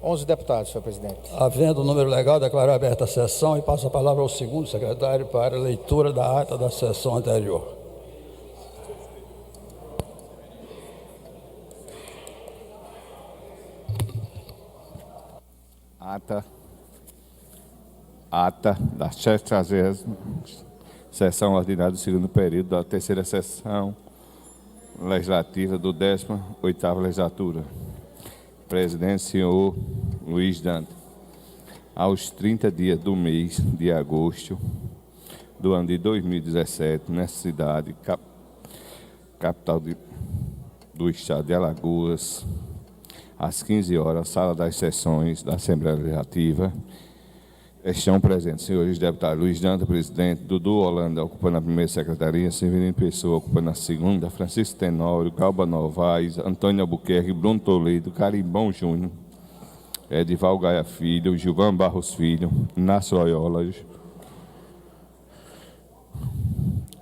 11 deputados, senhor presidente. Havendo o número legal, declaro aberta a sessão e passo a palavra ao segundo secretário para a leitura da ata da sessão anterior. Ata da 70ª sessão ordinária do segundo período da terceira sessão legislativa do 18ª legislatura. Presidente, senhor Luiz Dante. Aos 30 dias do mês de agosto do ano de 2017, nessa cidade, capital do estado de Alagoas, às 15 horas, sala das sessões da Assembleia Legislativa, estão presentes senhores deputados Luiz Dante, presidente, Dudu Holanda, ocupando a primeira secretaria, Severino Pessoa, ocupando a segunda, Francisco Tenório, Galba Novaes, Antônio Albuquerque, Bruno Toledo, Carimbão Júnior, Edival Gaia Filho, Gilvan Barros Filho, Inácio Loyola,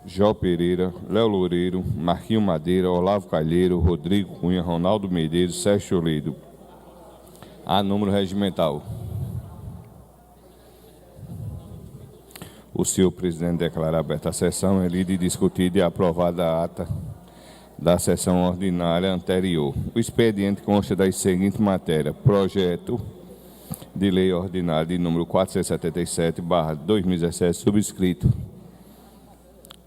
Jó Pereira, Léo Loureiro, Marquinho Madeira, Olavo Calheiro, Rodrigo Cunha, Ronaldo Medeiros, Sérgio Toledo. A número regimental. O senhor presidente declara aberta a sessão, é lida e discutida e aprovada a ata da sessão ordinária anterior. O expediente consta das seguintes matérias: projeto de lei ordinária de número 477/2017, subscrito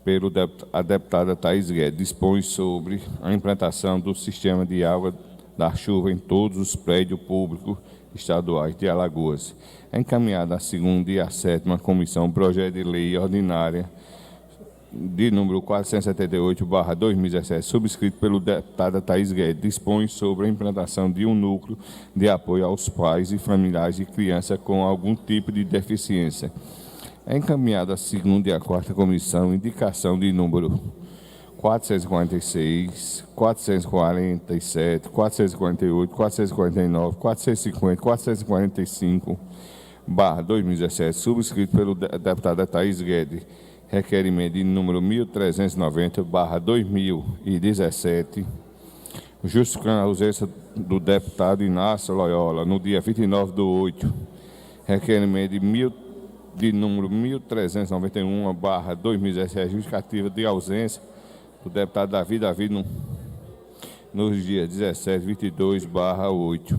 pelo a deputada Thaís Guedes, dispõe sobre a implantação do sistema de água da chuva em todos os prédios públicos estaduais de Alagoas. É encaminhada a segunda e a sétima comissão, projeto de lei ordinária de número 478/2017, subscrito pelo deputado Thaís Guedes, dispõe sobre a implantação de um núcleo de apoio aos pais e familiares de crianças com algum tipo de deficiência. É encaminhada a segunda e a quarta comissão, indicação de número 446, 447, 448, 449, 450, 445/2017, subscrito pelo deputado Thaís Guedes, requerimento de número 1390/2017, justificando a ausência do deputado Inácio Loyola no dia 29/8, requerimento de número 1391/2017, justificativa de ausência do deputado Davi nos dias 17 e 22/8.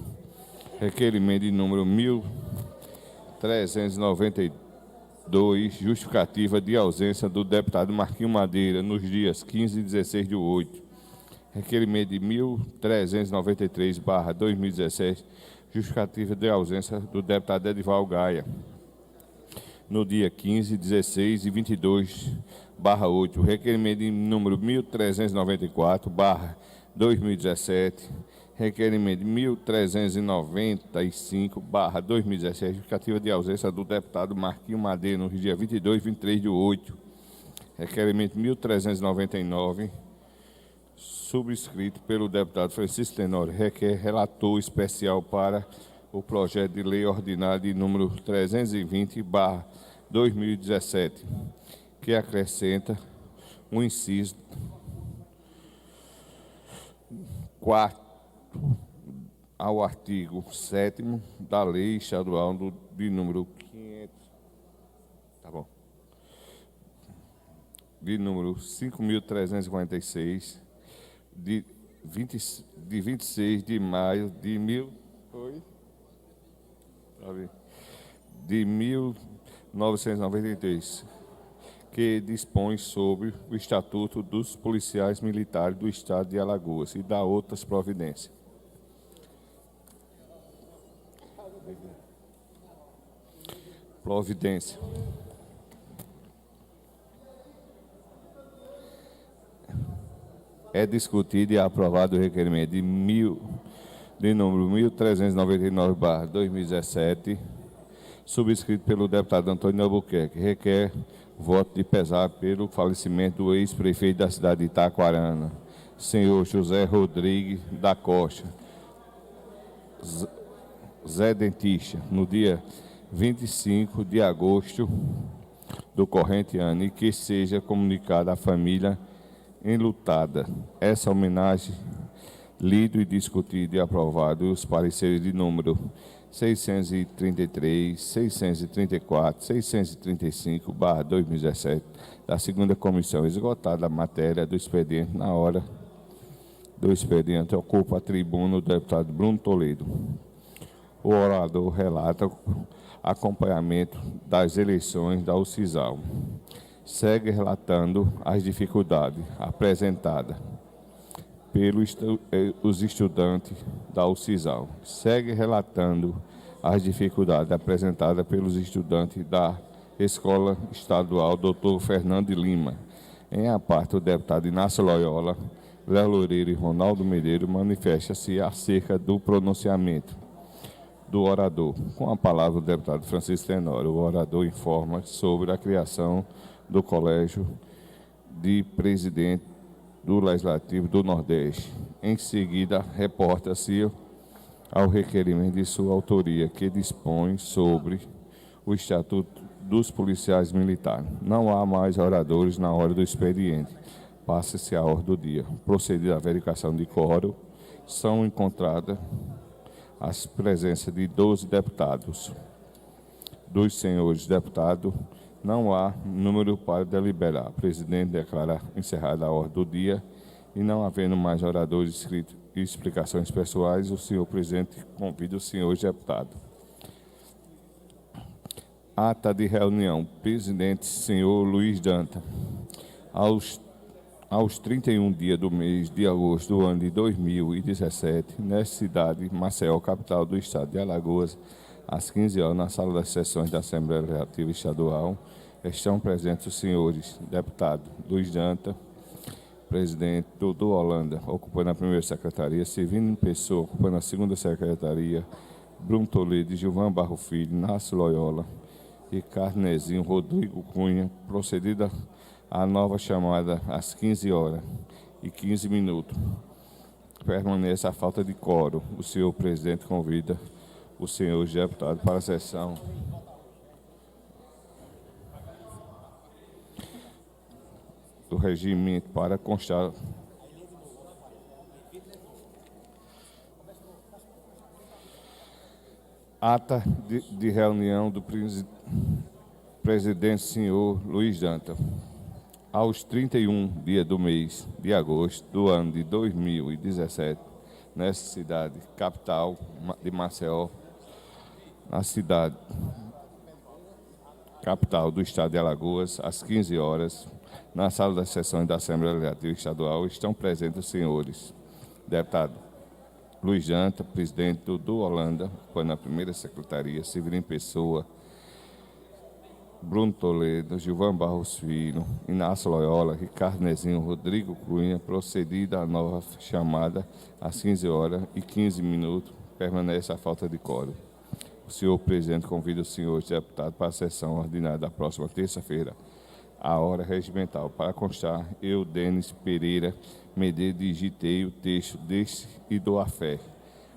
Requerimento de número 1392, justificativa de ausência do deputado Marquinho Madeira nos dias 15 e 16/8. Requerimento de 1393/2017, justificativa de ausência do deputado Edival Gaia no dia 15, 16 e 22/8, requerimento de número 1394/2017, requerimento de 1395/2017, justificativa de ausência do deputado Marquinho Madeira nos dias 22 e 23/8, requerimento 1399, subscrito pelo deputado Francisco Tenório, requer relator especial para o projeto de lei ordinária de número 320/2017, que acrescenta um inciso 4º ao artigo 7º da lei estadual de número 500, de número 5.346, de 26 de maio de 1993, que dispõe sobre o Estatuto dos Policiais Militares do Estado de Alagoas e dá outras providências. É discutido e aprovado o requerimento de número 1399/2017, subscrito pelo deputado Antônio Albuquerque, requer voto de pesar pelo falecimento do ex-prefeito da cidade de Itaquarana, senhor José Rodrigues da Costa, Zé Dentista, no dia 25 de agosto do corrente ano, e que seja comunicada à família enlutada. Essa homenagem Lido e discutido e aprovado os pareceres de número 633, 634, 635/2017 da segunda comissão, esgotada a matéria do expediente. Na hora do expediente, ocupa a tribuna o deputado Bruno Toledo. O orador relata o acompanhamento das eleições da UCISAL. Segue relatando as dificuldades apresentadas pelos estudantes da UCISAL. Segue relatando as dificuldades apresentadas pelos estudantes da Escola Estadual Dr. Fernando Lima. Em a parte, o deputado Inácio Loyola, Léo Loureiro e Ronaldo Medeiros manifesta-se acerca do pronunciamento do orador. Com a palavra, o deputado Francisco Tenório. O orador informa sobre a criação do Colégio de Presidente do Legislativo do Nordeste. Em seguida, reporta-se ao requerimento de sua autoria, que dispõe sobre o Estatuto dos Policiais Militares. Não há mais oradores na hora do expediente. Passa-se a ordem do dia. Procedida a verificação de quórum, são encontradas as presenças de 12 deputados. Dos senhores deputados, não há número para deliberar. O presidente declara encerrada a ordem do dia e, não havendo mais oradores inscritos e explicações pessoais, o senhor presidente convida os senhores deputados. Ata de reunião. Presidente, senhor Luiz Danta. Aos 31 dias do mês de agosto do ano de 2017, nesta cidade, Maceió, capital do estado de Alagoas, às 15 horas, na sala das sessões da Assembleia Legislativa Estadual, estão presentes os senhores deputados Luiz Danta, presidente, Dudu Holanda, ocupando a primeira secretaria, Severino Pessoa, ocupando a segunda secretaria, Bruno Toledo, Gilvan Barro Filho, Inácio Loyola, Ricardo Nezinho, Rodrigo Cunha, procedida a nova chamada às 15 horas e 15 minutos. Permanece a falta de quórum. O senhor presidente convida os senhores deputados para a sessão do regimento para constar ata de reunião do presidente senhor Luiz Danta. Aos 31 dias do mês de agosto do ano de 2017, nessa cidade, capital de Maceió, na cidade capital do estado de Alagoas, às 15 horas, na sala das sessões da Assembleia Legislativa Estadual, estão presentes os senhores deputado Luiz Danta, presidente Dudu Holanda, foi na primeira secretaria, Severino Pessoa, Bruno Toledo, Gilvan Barros Filho, Inácio Loyola, Ricardo Nezinho, Rodrigo Cunha. Procedida a nova chamada às 15 horas e 15 minutos, permanece a falta de quórum. O senhor presidente convida os senhores deputados para a sessão ordinária da próxima terça-feira, a hora regimental. Para constar, eu, Denis Pereira Medeiros, digitei o texto deste e dou a fé.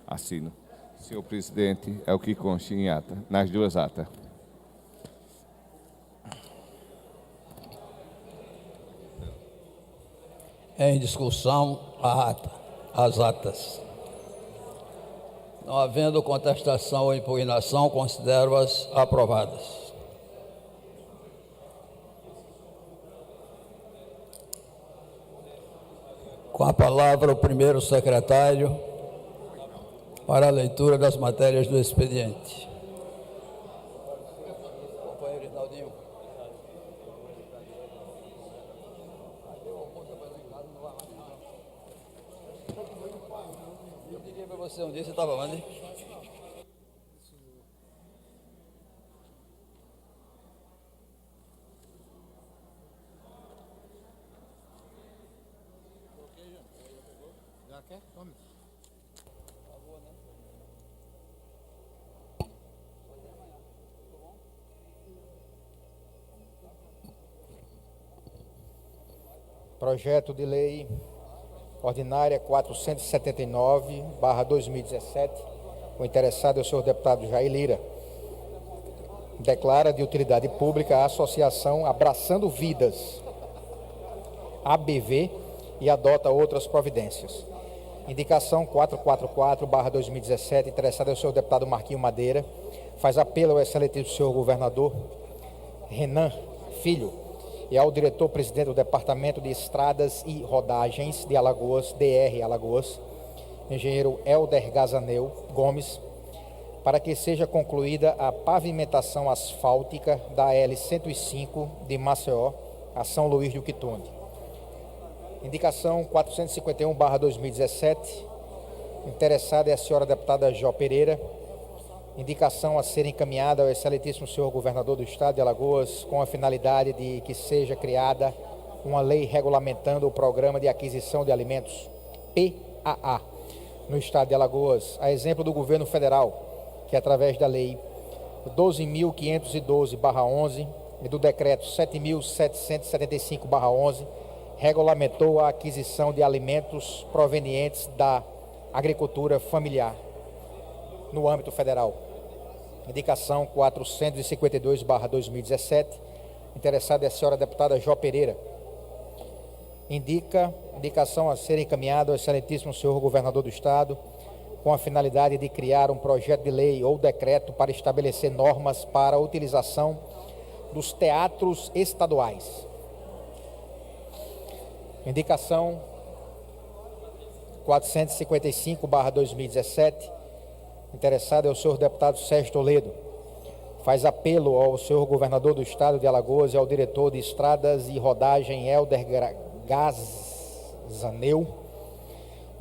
Assino. Senhor presidente, é o que consta em ata, nas duas atas. Em discussão, as atas. Não havendo contestação ou impugnação, considero-as aprovadas. Com a palavra, o primeiro secretário para a leitura das matérias do expediente. Companheiro Rinaldinho. Eu liguei para você um dia, você estava onde? Já quer? Tome. Projeto de lei ordinária 479/2017. O interessado é o senhor deputado Jair Lira. Declara de utilidade pública a associação Abraçando Vidas, ABV, e adota outras providências. Indicação 444/2017, interessado é o senhor deputado Marquinho Madeira. Faz apelo ao excelentíssimo senhor governador Renan Filho e ao diretor-presidente do Departamento de Estradas e Rodagens de Alagoas, DR Alagoas, engenheiro Helder Gazanel Gomes, para que seja concluída a pavimentação asfáltica da L-105 de Maceió a São Luís do Quitunde. Indicação 451/2017, interessada é a senhora deputada Jó Pereira. Indicação a ser encaminhada ao excelentíssimo senhor governador do estado de Alagoas, com a finalidade de que seja criada uma lei regulamentando o Programa de Aquisição de Alimentos, PAA, no estado de Alagoas, a exemplo do governo federal, que através da lei 12.512/11 e do decreto 7.775/11, regulamentou a aquisição de alimentos provenientes da agricultura familiar no âmbito federal. Indicação 452/2017, interessada é a senhora deputada Jó Pereira. Indicação a ser encaminhada ao excelentíssimo senhor governador do estado, com a finalidade de criar um projeto de lei ou decreto para estabelecer normas para a utilização dos teatros estaduais. Indicação 455/2017, interessado é o senhor deputado Sérgio Toledo. Faz apelo ao senhor governador do estado de Alagoas e ao diretor de Estradas e Rodagem Helder Gazanel,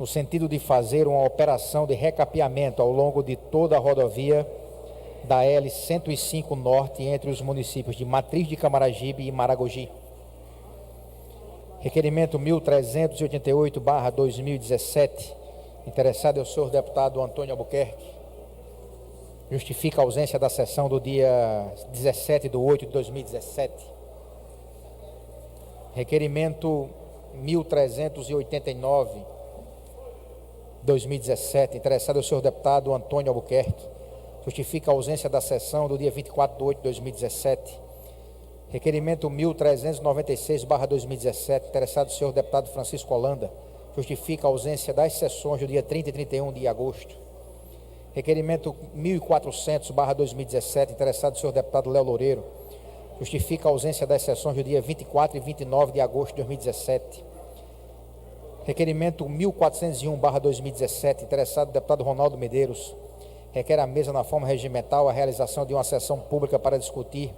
no sentido de fazer uma operação de recapeamento ao longo de toda a rodovia da L-105 Norte entre os municípios de Matriz de Camaragibe e Maragogi. Requerimento 1388/2017, interessado é o senhor deputado Antônio Albuquerque. Justifica a ausência da sessão do dia 17/8/2017. Requerimento 1389/2017, interessado é o senhor deputado Antônio Albuquerque. Justifica a ausência da sessão do dia 24/8/2017. Requerimento 1396/2017, interessado o senhor deputado Francisco Holanda. Justifica a ausência das sessões do dia 30 e 31 de agosto. Requerimento 1400/2017, interessado o senhor deputado Léo Loureiro. Justifica a ausência das sessões do dia 24 e 29 de agosto de 2017. Requerimento 1401/2017, interessado o deputado Ronaldo Medeiros. Requer a mesa na forma regimental a realização de uma sessão pública para discutir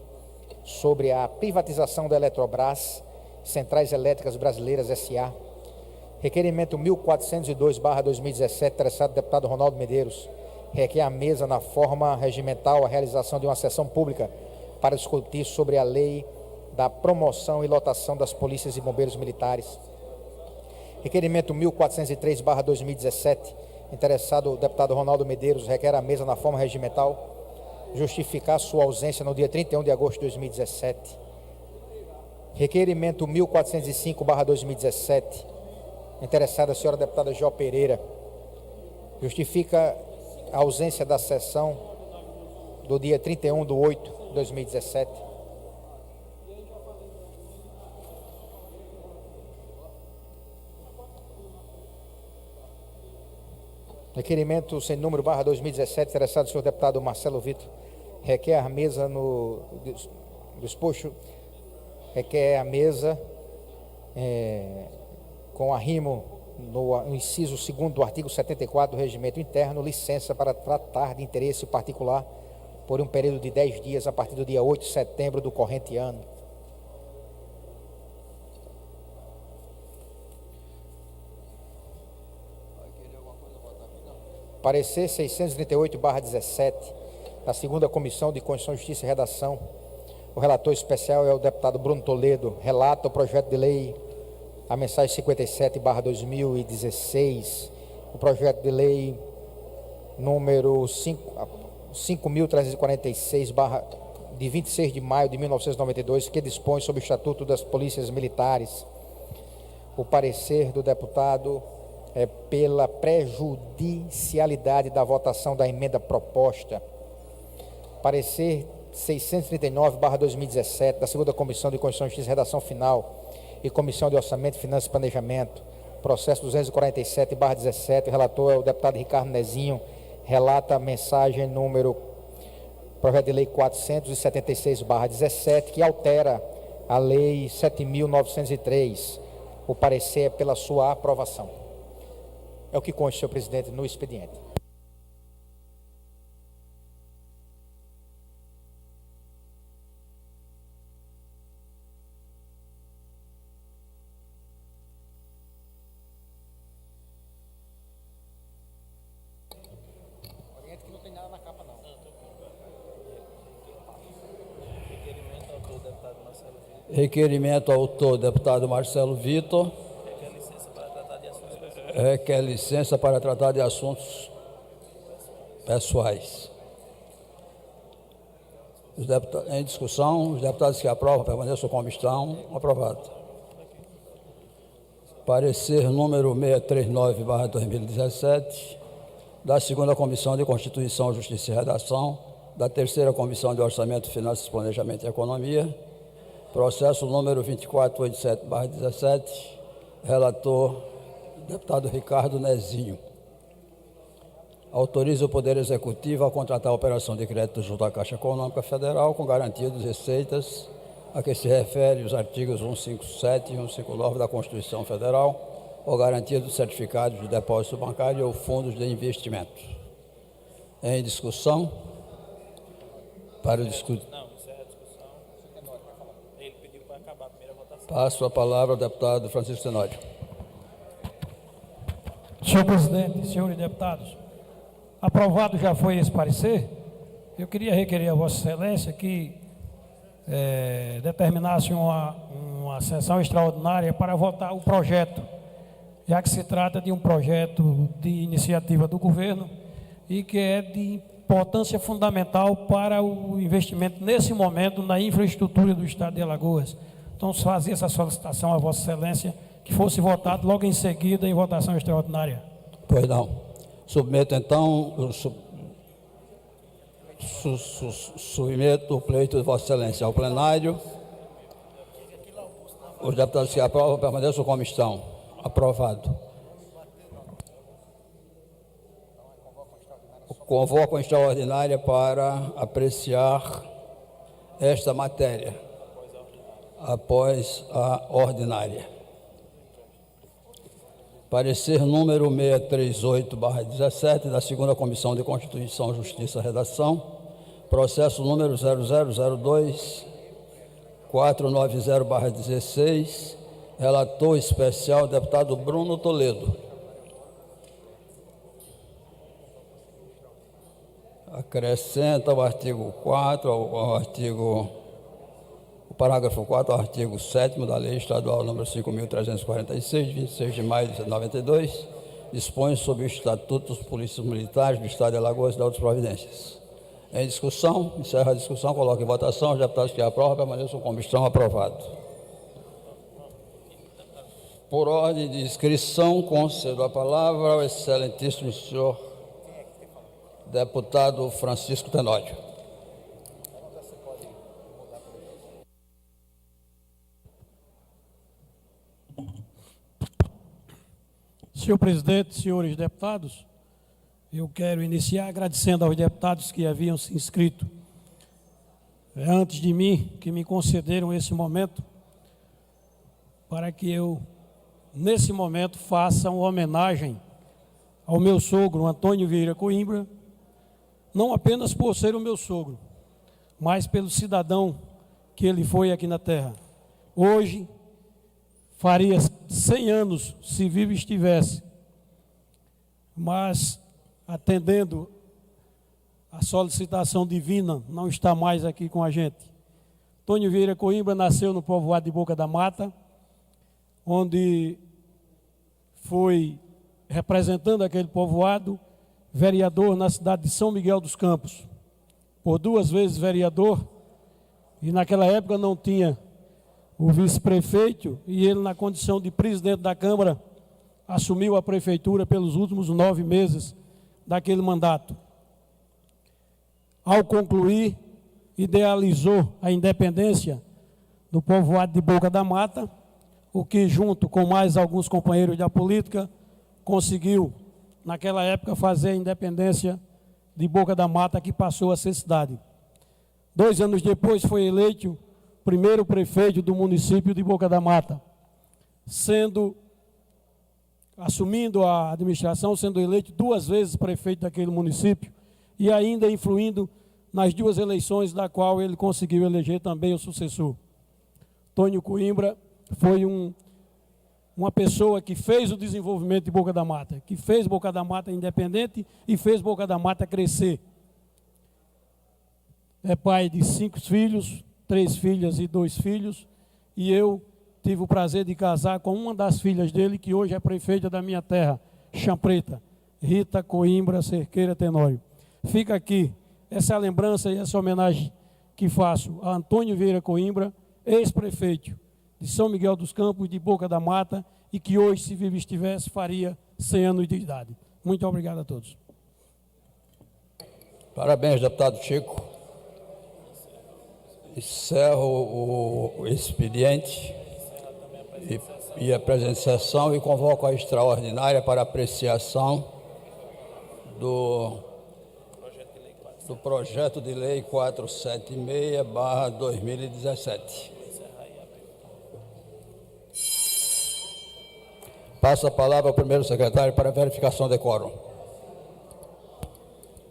sobre a privatização da Eletrobras, Centrais Elétricas Brasileiras S.A. Requerimento 1402/2017, interessado o deputado Ronaldo Medeiros. Requer a mesa na forma regimental a realização de uma sessão pública para discutir sobre a lei da promoção e lotação das polícias e bombeiros militares. Requerimento 1403/2017, interessado o deputado Ronaldo Medeiros. Requer a mesa na forma regimental justificar sua ausência no dia 31 de agosto de 2017. Requerimento 1405/2017, interessada a senhora deputada Jó Pereira. Justifica a ausência da sessão do dia 31/8/2017. Requerimento sem número /2017, interessado o senhor deputado Marcelo Vitor. Requer a mesa no disposto, requer a mesa com arrimo no inciso 2º do artigo 74 do Regimento Interno, licença para tratar de interesse particular por um período de 10 dias a partir do dia 8 de setembro do corrente ano. Parecer 638/17, da segunda Comissão de Constituição, Justiça e Redação. O relator especial é o deputado Bruno Toledo. Relata o projeto de lei, a mensagem 57/2016, o projeto de lei número 5.346, de 26 de maio de 1992, que dispõe sobre o Estatuto das Polícias Militares. O parecer do deputado é pela prejudicialidade da votação da emenda proposta. Parecer 639/2017, da segunda Comissão de Constituição, Justiça e Redação Final e Comissão de Orçamento, Finanças e Planejamento. Processo 247/17, o relator é o deputado Ricardo Nezinho, relata a mensagem número, projeto de lei 476/17, que altera a lei 7.903. O parecer é pela sua aprovação. É o que consta, senhor presidente, no expediente. Requerimento autor, deputado Marcelo Vitor. Requer licença para tratar de assuntos pessoais. Em discussão, os deputados que aprovam permaneçam como estão. Aprovado. Parecer número 639/2017, da 2ª Comissão de Constituição, Justiça e Redação, da 3ª Comissão de Orçamento, Finanças, Planejamento e Economia. Processo número 2487/17, relator, deputado Ricardo Nezinho. Autoriza o Poder Executivo a contratar a operação de crédito junto à Caixa Econômica Federal com garantia de receitas a que se refere os artigos 157 e 159 da Constituição Federal, ou garantia dos certificados de depósito bancário ou fundos de investimento. Em discussão. Para discutir. Passo a palavra ao deputado Francisco Tenório. Senhor presidente, senhores deputados, aprovado já foi esse parecer. Eu queria requerer a Vossa Excelência que determinasse uma sessão extraordinária para votar o projeto, já que se trata de um projeto de iniciativa do governo e que é de importância fundamental para o investimento nesse momento na infraestrutura do estado de Alagoas. Então, fazia essa solicitação a Vossa Excelência que fosse votado logo em seguida em votação extraordinária. Pois não. Submeto, então, submeto o pleito de Vossa Excelência ao plenário. Os deputados que aprovam permaneçam como estão. Aprovado. Convoco a extraordinária para apreciar esta matéria após a ordinária. Parecer número 638/17 da 2ª Comissão de Constituição, Justiça e Redação, processo número 0002-490/16, relator especial, deputado Bruno Toledo. Acrescenta o artigo 4 o parágrafo 4 ao artigo 7º da Lei Estadual número 5.346, 26 de maio de 92, dispõe sobre o Estatuto dos Polícias Militares do Estado de Alagoas e de outras providências. Em discussão, encerra a discussão, coloca em votação, os deputados que aprovam permaneçam como estão. Aprovado. Por ordem de inscrição, concedo a palavra ao excelentíssimo senhor deputado Francisco Tenório. Senhor presidente, senhores deputados, eu quero iniciar agradecendo aos deputados que haviam se inscrito antes de mim, que me concederam esse momento, para que eu, nesse momento, faça uma homenagem ao meu sogro, Antônio Vieira Coimbra, não apenas por ser o meu sogro, mas pelo cidadão que ele foi aqui na terra. Hoje, faria 100 anos, se vivo estivesse, mas, atendendo a solicitação divina, não está mais aqui com a gente. Antônio Vieira Coimbra nasceu no povoado de Boca da Mata, onde foi, representando aquele povoado, vereador na cidade de São Miguel dos Campos, por 2 vezes vereador, e naquela época não tinha o vice-prefeito, e ele, na condição de presidente da Câmara, assumiu a prefeitura pelos últimos 9 meses daquele mandato. Ao concluir, idealizou a independência do povoado de Boca da Mata, o que, junto com mais alguns companheiros da política, conseguiu, naquela época, fazer a independência de Boca da Mata, que passou a ser cidade. 2 anos depois foi eleito o primeiro prefeito do município de Boca da Mata, assumindo a administração, sendo eleito 2 vezes prefeito daquele município e ainda influindo nas 2 eleições da qual ele conseguiu eleger também o sucessor. Tônio Coimbra foi uma pessoa que fez o desenvolvimento de Boca da Mata, que fez Boca da Mata independente e fez Boca da Mata crescer. É pai de 5 filhos, 3 filhas e 2 filhos, e eu tive o prazer de casar com uma das filhas dele, que hoje é prefeita da minha terra, Champreta, Rita Coimbra Cerqueira Tenório. Fica aqui essa lembrança e essa homenagem que faço a Antônio Vieira Coimbra, ex-prefeito de São Miguel dos Campos, de Boca da Mata, e que hoje, se vivo estivesse, faria 100 anos de idade. Muito obrigado a todos. Parabéns, deputado Chico. Encerro o expediente e a presente sessão e convoco a extraordinária para apreciação do projeto de lei 476/2017. Passa a palavra ao primeiro secretário para verificação de quórum.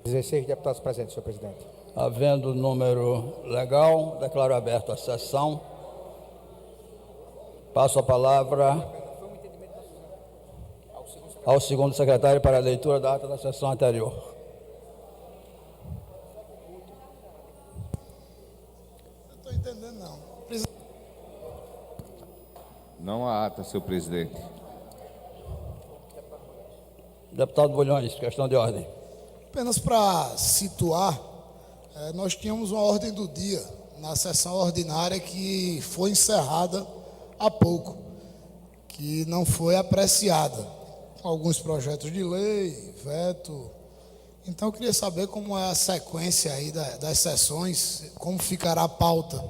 16 deputados presentes, senhor presidente. Havendo número legal, declaro aberta a sessão. Passo a palavra ao segundo secretário para a leitura da ata da sessão anterior. Não estou entendendo, não. Não há ata, senhor presidente. Deputado Bulhões, questão de ordem. Apenas para situar, nós tínhamos uma ordem do dia na sessão ordinária que foi encerrada há pouco, que não foi apreciada. Alguns projetos de lei, veto. Então, eu queria saber como é a sequência aí das sessões, como ficará a pauta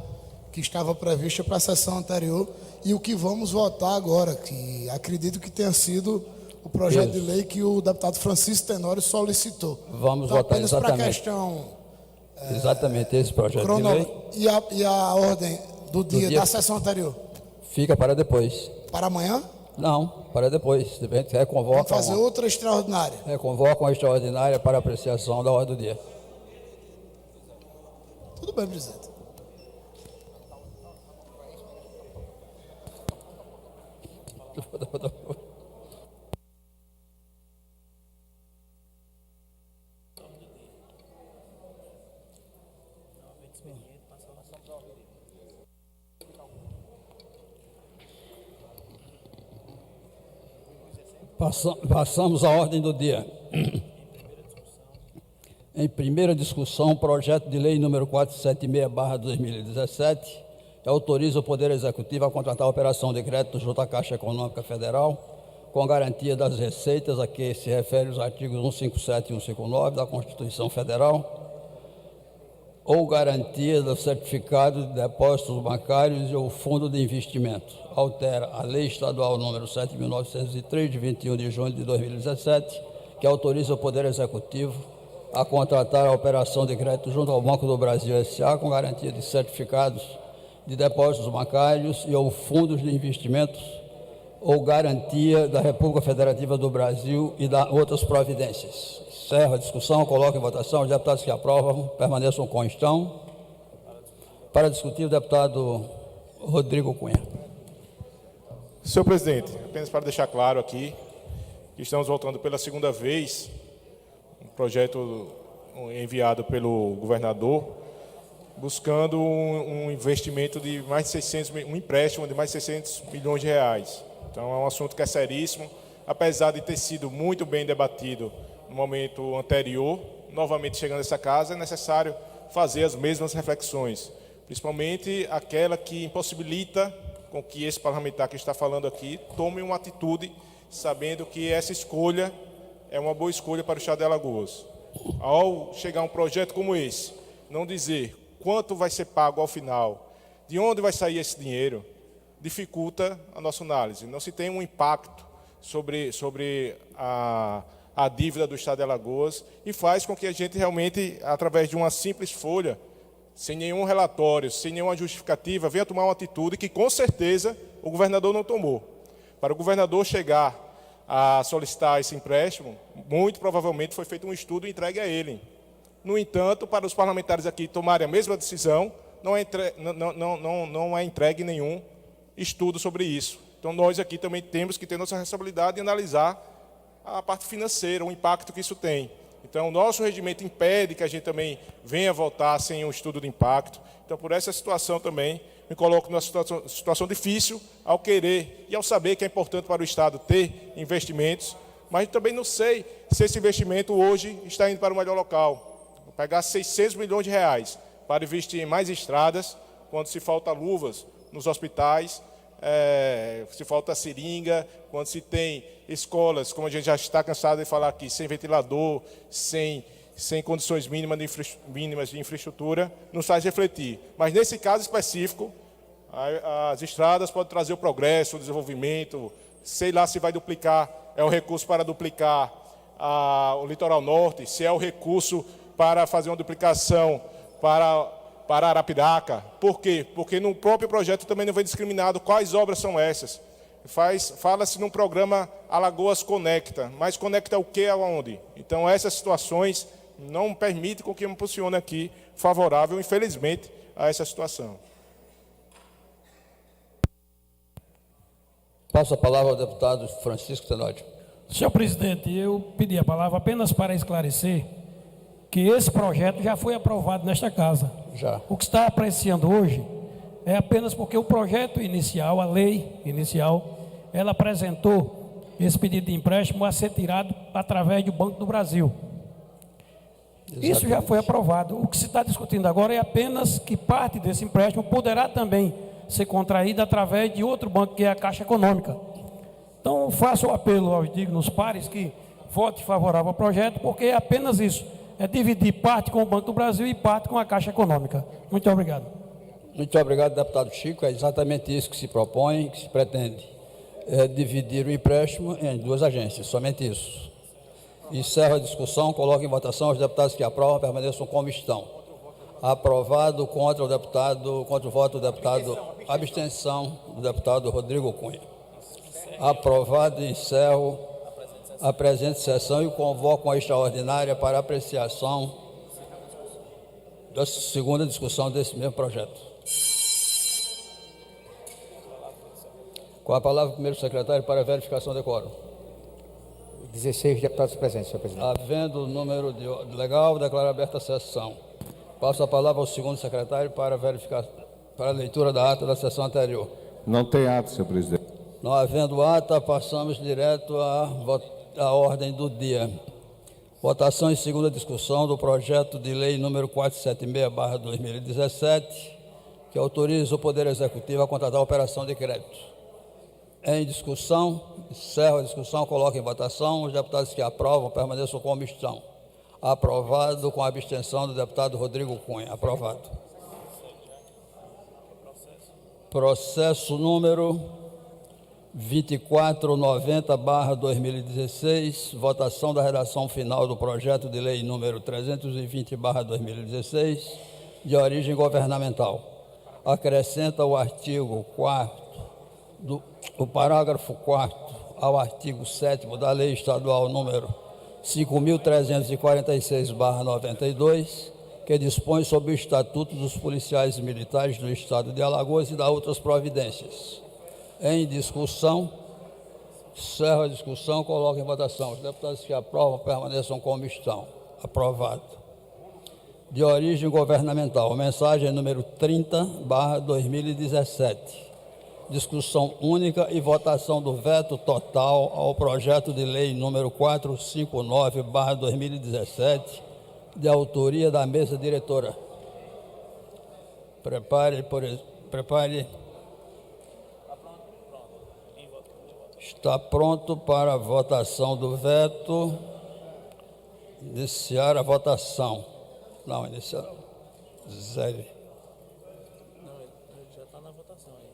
que estava prevista para a sessão anterior e o que vamos votar agora, que acredito que tenha sido o projeto de lei que o deputado Francisco Tenório solicitou. Vamos então, votar apenas exatamente. para a questão... exatamente esse projeto de lei. E a ordem do dia da sessão anterior? Fica para depois. Para amanhã? Não, para depois. De repente, reconvoca. Vamos fazer outra extraordinária. Reconvoca uma extraordinária para apreciação da ordem do dia. Tudo bem, presidente. Passamos à ordem do dia. Em primeira discussão, projeto de lei número 476/2017, que autoriza o Poder Executivo a contratar a operação de crédito junto à Caixa Econômica Federal, com garantia das receitas a que se refere os artigos 157 e 159 da Constituição Federal, ou garantia do certificado de depósitos bancários e o fundo de investimento. Altera a Lei Estadual número 7.903, de 21 de junho de 2017, que autoriza o Poder Executivo a contratar a operação de crédito junto ao Banco do Brasil S.A. com garantia de certificados de depósitos bancários e ou fundos de investimentos ou garantia da República Federativa do Brasil e da outras providências. Encerro a discussão, coloco em votação. Os deputados que aprovam permaneçam como estão. Para discutir, o deputado Rodrigo Cunha. Senhor presidente, apenas para deixar claro aqui, que estamos votando pela segunda vez um projeto enviado pelo governador, buscando um investimento de mais de 600, um empréstimo de mais de 600 milhões de reais. Então, é um assunto que é seríssimo, apesar de ter sido muito bem debatido no momento anterior, novamente chegando a essa casa, é necessário fazer as mesmas reflexões, principalmente aquela que impossibilita com que esse parlamentar que está falando aqui tome uma atitude, sabendo que essa escolha é uma boa escolha para o Estado de Alagoas. Ao chegar a um projeto como esse, não dizer quanto vai ser pago ao final, de onde vai sair esse dinheiro, dificulta a nossa análise. Não se tem um impacto sobre a dívida do Estado de Alagoas e faz com que a gente realmente, através de uma simples folha, sem nenhum relatório, sem nenhuma justificativa, venha tomar uma atitude que, com certeza, o governador não tomou. Para o governador chegar a solicitar esse empréstimo, muito provavelmente foi feito um estudo entregue a ele. No entanto, para os parlamentares aqui tomarem a mesma decisão, não é entregue nenhum estudo sobre isso. Então, nós aqui também temos que ter nossa responsabilidade de analisar a parte financeira, o impacto que isso tem. Então, o nosso regimento impede que a gente também venha votar sem um estudo de impacto. Então, por essa situação também, me coloco numa situação difícil ao querer e ao saber que é importante para o Estado ter investimentos, mas também não sei se esse investimento hoje está indo para o melhor local. Vou pegar 600 milhões de reais para investir em mais estradas, quando se falta luvas nos hospitais, se falta seringa, quando se tem escolas, como a gente já está cansado de falar aqui, sem ventilador, sem condições mínimas de infraestrutura, nos faz refletir. Mas nesse caso específico, as estradas podem trazer o progresso, o desenvolvimento, sei lá se vai duplicar, é o recurso para duplicar o litoral norte, se é o recurso para fazer uma duplicação para Arapiraca. Por quê? Porque no próprio projeto também não vem discriminado quais obras são essas. Fala-se num programa Alagoas Conecta, mas conecta o que aonde? Então, essas situações não permitem com que eu me posicione aqui favorável, infelizmente, a essa situação. Passo a palavra ao deputado Francisco Tenório. Senhor presidente, eu pedi a palavra apenas para esclarecer que esse projeto já foi aprovado nesta casa. Já. O que está apreciando hoje é apenas porque o projeto inicial, a lei inicial, ela apresentou esse pedido de empréstimo a ser tirado através do Banco do Brasil. Exatamente. Isso já foi aprovado. O que se está discutindo agora é apenas que parte desse empréstimo poderá também ser contraída através de outro banco, que é a Caixa Econômica. Então, faço o apelo aos dignos pares que vote favorável ao projeto, porque é apenas isso. É dividir parte com o Banco do Brasil e parte com a Caixa Econômica. Muito obrigado. Muito obrigado, deputado Chico. É exatamente isso que se propõe, que se pretende. É dividir o empréstimo em duas agências, somente isso. Encerro a discussão, coloco em votação os deputados que aprovam, permaneçam como estão. Aprovado contra o voto do deputado, abstenção do deputado Rodrigo Cunha. Aprovado, encerro a presente sessão e convoco uma extraordinária para apreciação da segunda discussão desse mesmo projeto. Com a palavra o primeiro secretário para a verificação de quórum. 16 deputados presentes, senhor presidente. Havendo o número legal, declaro aberta a sessão. Passo a palavra ao segundo secretário para a leitura da ata da sessão anterior. Não tem ato, senhor presidente. Não havendo ata, passamos direto à ordem do dia. Votação em segunda discussão do projeto de lei número 476/2017, que autoriza o Poder Executivo a contratar a operação de crédito. Em discussão, encerro a discussão, coloco em votação. Os deputados que aprovam permaneçam como estão. Aprovado com a abstenção do deputado Rodrigo Cunha. Aprovado. Processo número 2490/2016, votação da redação final do projeto de lei número 320/2016, de origem governamental. Acrescenta o artigo 4º, o parágrafo 4º ao artigo 7º da Lei Estadual número 5.346/92, que dispõe sobre o Estatuto dos Policiais Militares do Estado de Alagoas e dá outras providências. Em discussão, encerro a discussão, coloco em votação. Os deputados que aprovam permaneçam como estão. Aprovado. De origem governamental, mensagem número 30/2017. Discussão única e votação do veto total ao projeto de lei número 459/2017, de autoria da mesa diretora. Prepare. Está pronto para a votação do veto. Iniciar a votação. Não, iniciar. Zero. Não, ele já está na votação aí.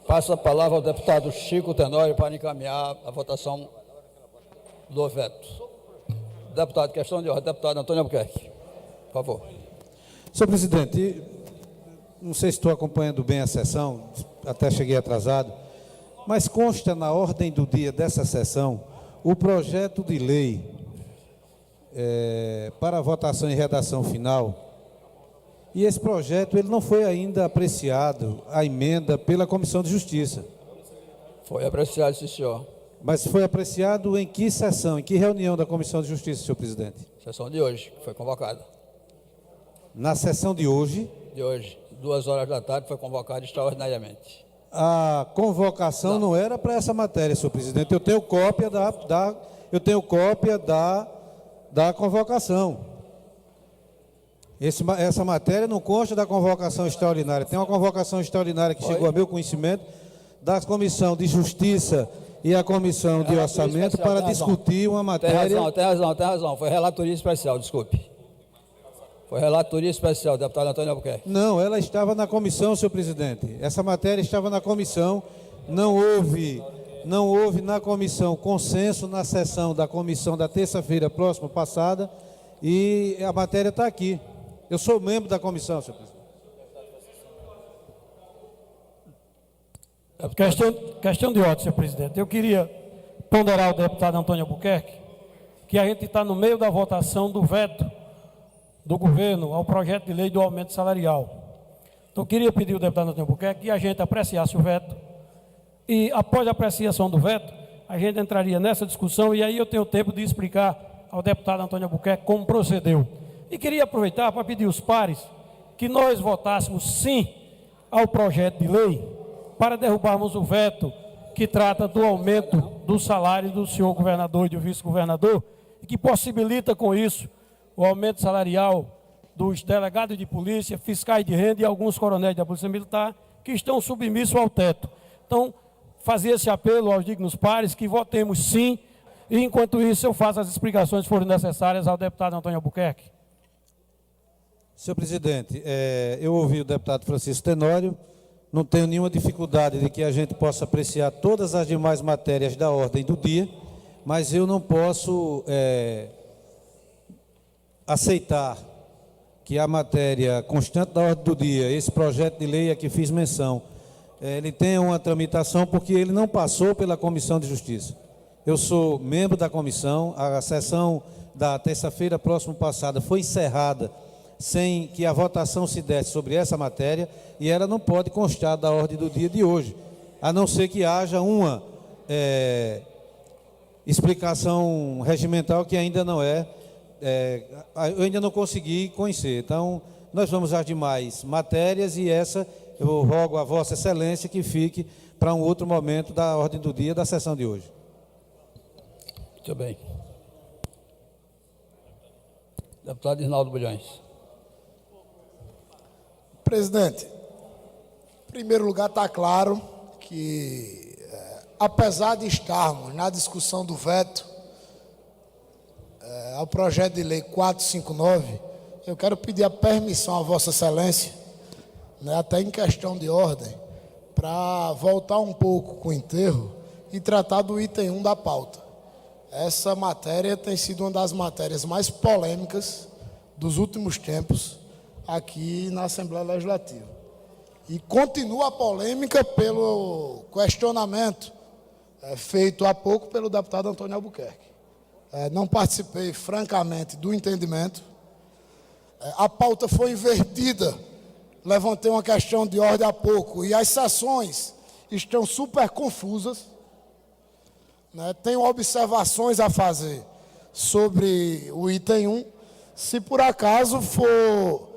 Passo a palavra ao deputado Chico Tenório para encaminhar a votação do veto. Deputado, questão de ordem. Deputado Antônio Albuquerque, por favor. Senhor presidente, não sei se estou acompanhando bem a sessão, até cheguei atrasado, mas consta na ordem do dia dessa sessão o projeto de lei para votação e redação final. E esse projeto ele não foi ainda apreciado, a emenda, pela Comissão de Justiça. Foi apreciado, sim, senhor. Mas foi apreciado em que sessão, em que reunião da Comissão de Justiça, senhor presidente? Sessão de hoje, que foi convocada. Na sessão de hoje? De hoje, 14h, foi convocada extraordinariamente. A convocação não era para essa matéria, senhor presidente. Eu tenho cópia da convocação. Essa matéria não consta da convocação extraordinária. Tem uma convocação extraordinária que chegou a meu conhecimento da Comissão de Justiça e a Comissão de Orçamento para discutir uma matéria... Tem razão. Foi relatoria especial, desculpe. Foi relatoria especial, deputado Antônio Albuquerque. Não, ela estava na comissão, senhor presidente. Essa matéria estava na comissão. Não houve na comissão consenso na sessão da comissão da terça-feira próxima passada e a matéria está aqui. Eu sou membro da comissão, senhor presidente. Questão de ordem, senhor presidente. Eu queria ponderar ao deputado Antônio Albuquerque que a gente está no meio da votação do veto do governo ao projeto de lei do aumento salarial. Então, eu queria pedir ao deputado Antônio Albuquerque que a gente apreciasse o veto e, após a apreciação do veto, a gente entraria nessa discussão e aí eu tenho tempo de explicar ao deputado Antônio Albuquerque como procedeu. E queria aproveitar para pedir aos pares que nós votássemos sim ao projeto de lei para derrubarmos o veto que trata do aumento do salário do senhor governador e do vice-governador e que possibilita com isso o aumento salarial dos delegados de polícia, fiscais de renda e alguns coronéis da Polícia Militar que estão submissos ao teto. Então, fazer esse apelo aos dignos pares que votemos sim e, enquanto isso, eu faço as explicações que forem necessárias ao deputado Antônio Albuquerque. Senhor presidente, eu ouvi o deputado Francisco Tenório, não tenho nenhuma dificuldade de que a gente possa apreciar todas as demais matérias da ordem do dia, mas eu não posso aceitar que a matéria constante da ordem do dia, esse projeto de lei a que fiz menção, ele tenha uma tramitação porque ele não passou pela Comissão de Justiça. Eu sou membro da comissão, a sessão da terça-feira próxima passada foi encerrada sem que a votação se desse sobre essa matéria e ela não pode constar da ordem do dia de hoje, a não ser que haja uma explicação regimental que ainda não eu ainda não consegui conhecer. Então, nós vamos às demais matérias e essa eu rogo a Vossa Excelência que fique para um outro momento da ordem do dia da sessão de hoje. Muito bem. Deputado Isnaldo Bulhões. Presidente, em primeiro lugar, está claro que apesar de estarmos na discussão do veto ao projeto de lei 459, eu quero pedir a permissão a Vossa Excelência, né, até em questão de ordem, para voltar um pouco com o enterro e tratar do item 1 da pauta. Essa matéria tem sido uma das matérias mais polêmicas dos últimos tempos aqui na Assembleia Legislativa. E continua a polêmica pelo questionamento feito há pouco pelo deputado Antônio Albuquerque. Não participei, francamente, do entendimento. A pauta foi invertida. Levantei uma questão de ordem há pouco e as sessões estão super confusas. Tenho observações a fazer sobre o item 1. Se por acaso for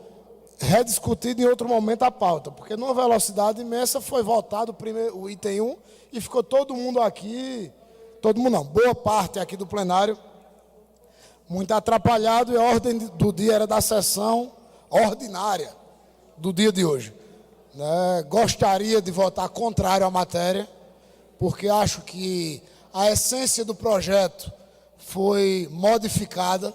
rediscutido em outro momento a pauta, porque numa velocidade imensa foi votado o item 1 e ficou todo mundo aqui, todo mundo não, boa parte aqui do plenário, muito atrapalhado, e a ordem do dia era da sessão ordinária do dia de hoje. Gostaria de votar contrário à matéria, porque acho que a essência do projeto foi modificada.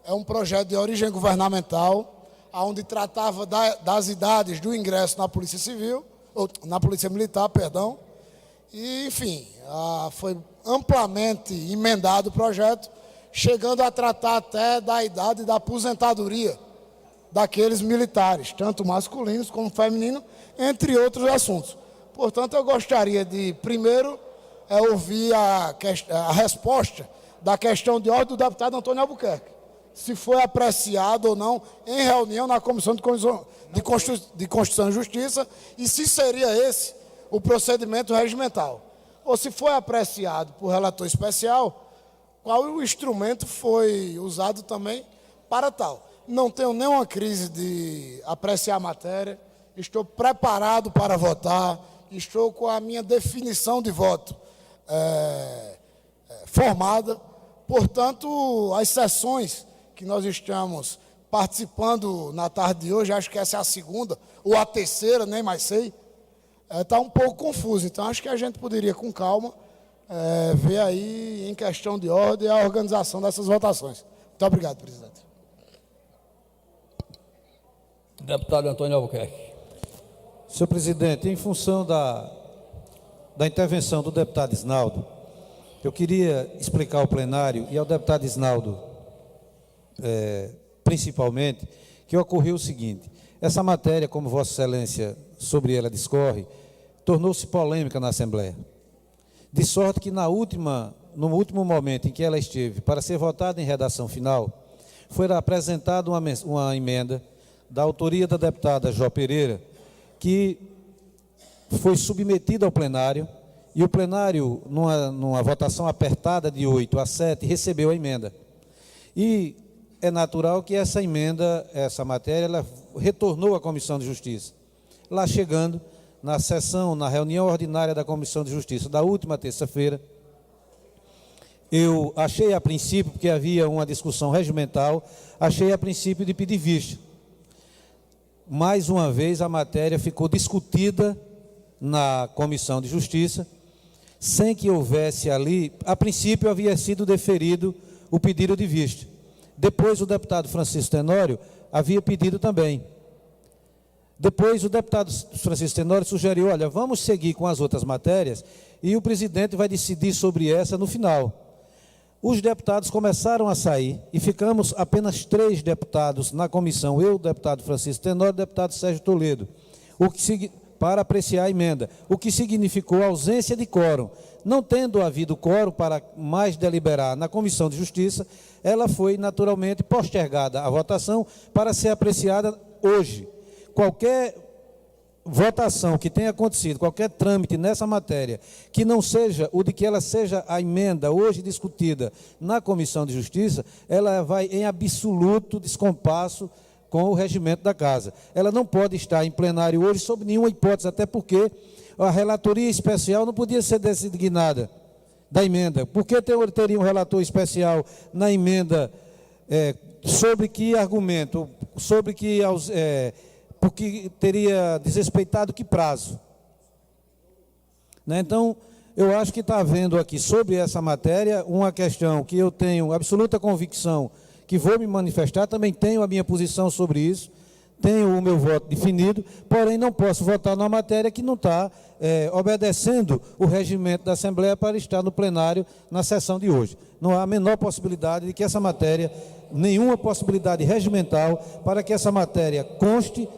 É um projeto de origem governamental, onde tratava das idades do ingresso na Polícia Civil, ou na Polícia Militar, perdão. E, enfim, foi amplamente emendado o projeto, chegando a tratar até da idade da aposentadoria daqueles militares, tanto masculinos como femininos, entre outros assuntos. Portanto, eu gostaria de, primeiro, ouvir a resposta da questão de ordem do deputado Antônio Albuquerque, se foi apreciado ou não em reunião na Comissão de Constituição e Justiça, e se seria esse o procedimento regimental. Ou se foi apreciado por relator especial, qual o instrumento foi usado também para tal. Não tenho nenhuma crise de apreciar a matéria, estou preparado para votar, estou com a minha definição de voto formada. Portanto, as sessões que nós estamos participando na tarde de hoje, acho que essa é a segunda ou a terceira, nem mais sei, está um pouco confuso. Então, acho que a gente poderia, com calma, ver aí, em questão de ordem, a organização dessas votações. Muito obrigado, presidente. Deputado Antônio Albuquerque. Senhor presidente, em função da intervenção do deputado Isnaldo, eu queria explicar ao plenário e ao deputado Isnaldo, principalmente, que ocorreu o seguinte: essa matéria, como Vossa Excelência sobre ela discorre, tornou-se polêmica na Assembleia, de sorte que no último momento em que ela esteve para ser votada em redação final, foi apresentada uma emenda da autoria da deputada Jó Pereira, que foi submetida ao plenário, e o plenário, numa votação apertada de 8-7, recebeu a emenda. E é natural que essa emenda, essa matéria, ela retornou à Comissão de Justiça. Lá chegando, na reunião ordinária da Comissão de Justiça da última terça-feira, eu achei a princípio, porque havia uma discussão regimental, achei a princípio de pedir vista. Mais uma vez, a matéria ficou discutida na Comissão de Justiça, sem que houvesse ali, a princípio havia sido deferido o pedido de vista. Depois o deputado Francisco Tenório havia pedido também. Depois o deputado Francisco Tenório sugeriu, olha, vamos seguir com as outras matérias e o presidente vai decidir sobre essa no final. Os deputados começaram a sair e ficamos apenas 3 deputados na comissão, eu, o deputado Francisco Tenório e o deputado Sérgio Toledo, para apreciar a emenda, o que significou ausência de quórum. Não tendo havido quórum para mais deliberar na Comissão de Justiça, ela foi naturalmente postergada a votação para ser apreciada hoje. Qualquer votação que tenha acontecido, qualquer trâmite nessa matéria, que não seja o de que ela seja a emenda hoje discutida na Comissão de Justiça, ela vai em absoluto descompasso com o regimento da Casa. Ela não pode estar em plenário hoje sob nenhuma hipótese, até porque a relatoria especial não podia ser designada da emenda. Por que teria um relator especial na emenda sobre que argumento? Sobre que... porque teria desrespeitado que prazo? Né? Então, Eu acho que está havendo aqui, sobre essa matéria, uma questão que eu tenho absoluta convicção que vou me manifestar, também tenho a minha posição sobre isso, tenho o meu voto definido, porém não posso votar numa matéria que não está obedecendo o regimento da Assembleia para estar no plenário na sessão de hoje. Não há a menor possibilidade de que essa matéria, nenhuma possibilidade regimental para que essa matéria conste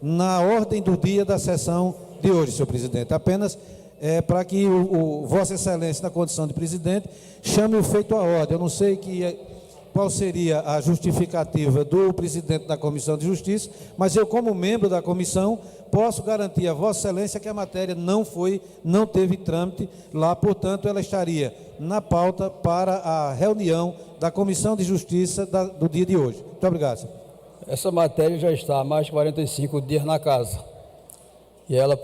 na ordem do dia da sessão de hoje, senhor presidente. Apenas para que Vossa Excelência, na condição de presidente, chame o feito à ordem. Eu não sei qual seria a justificativa do presidente da Comissão de Justiça, mas eu, como membro da comissão, posso garantir a Vossa Excelência que a matéria não teve trâmite lá, portanto, ela estaria na pauta para a reunião da Comissão de Justiça do dia de hoje. Muito obrigado, senhor. Essa matéria já está há mais de 45 dias na casa. E ela,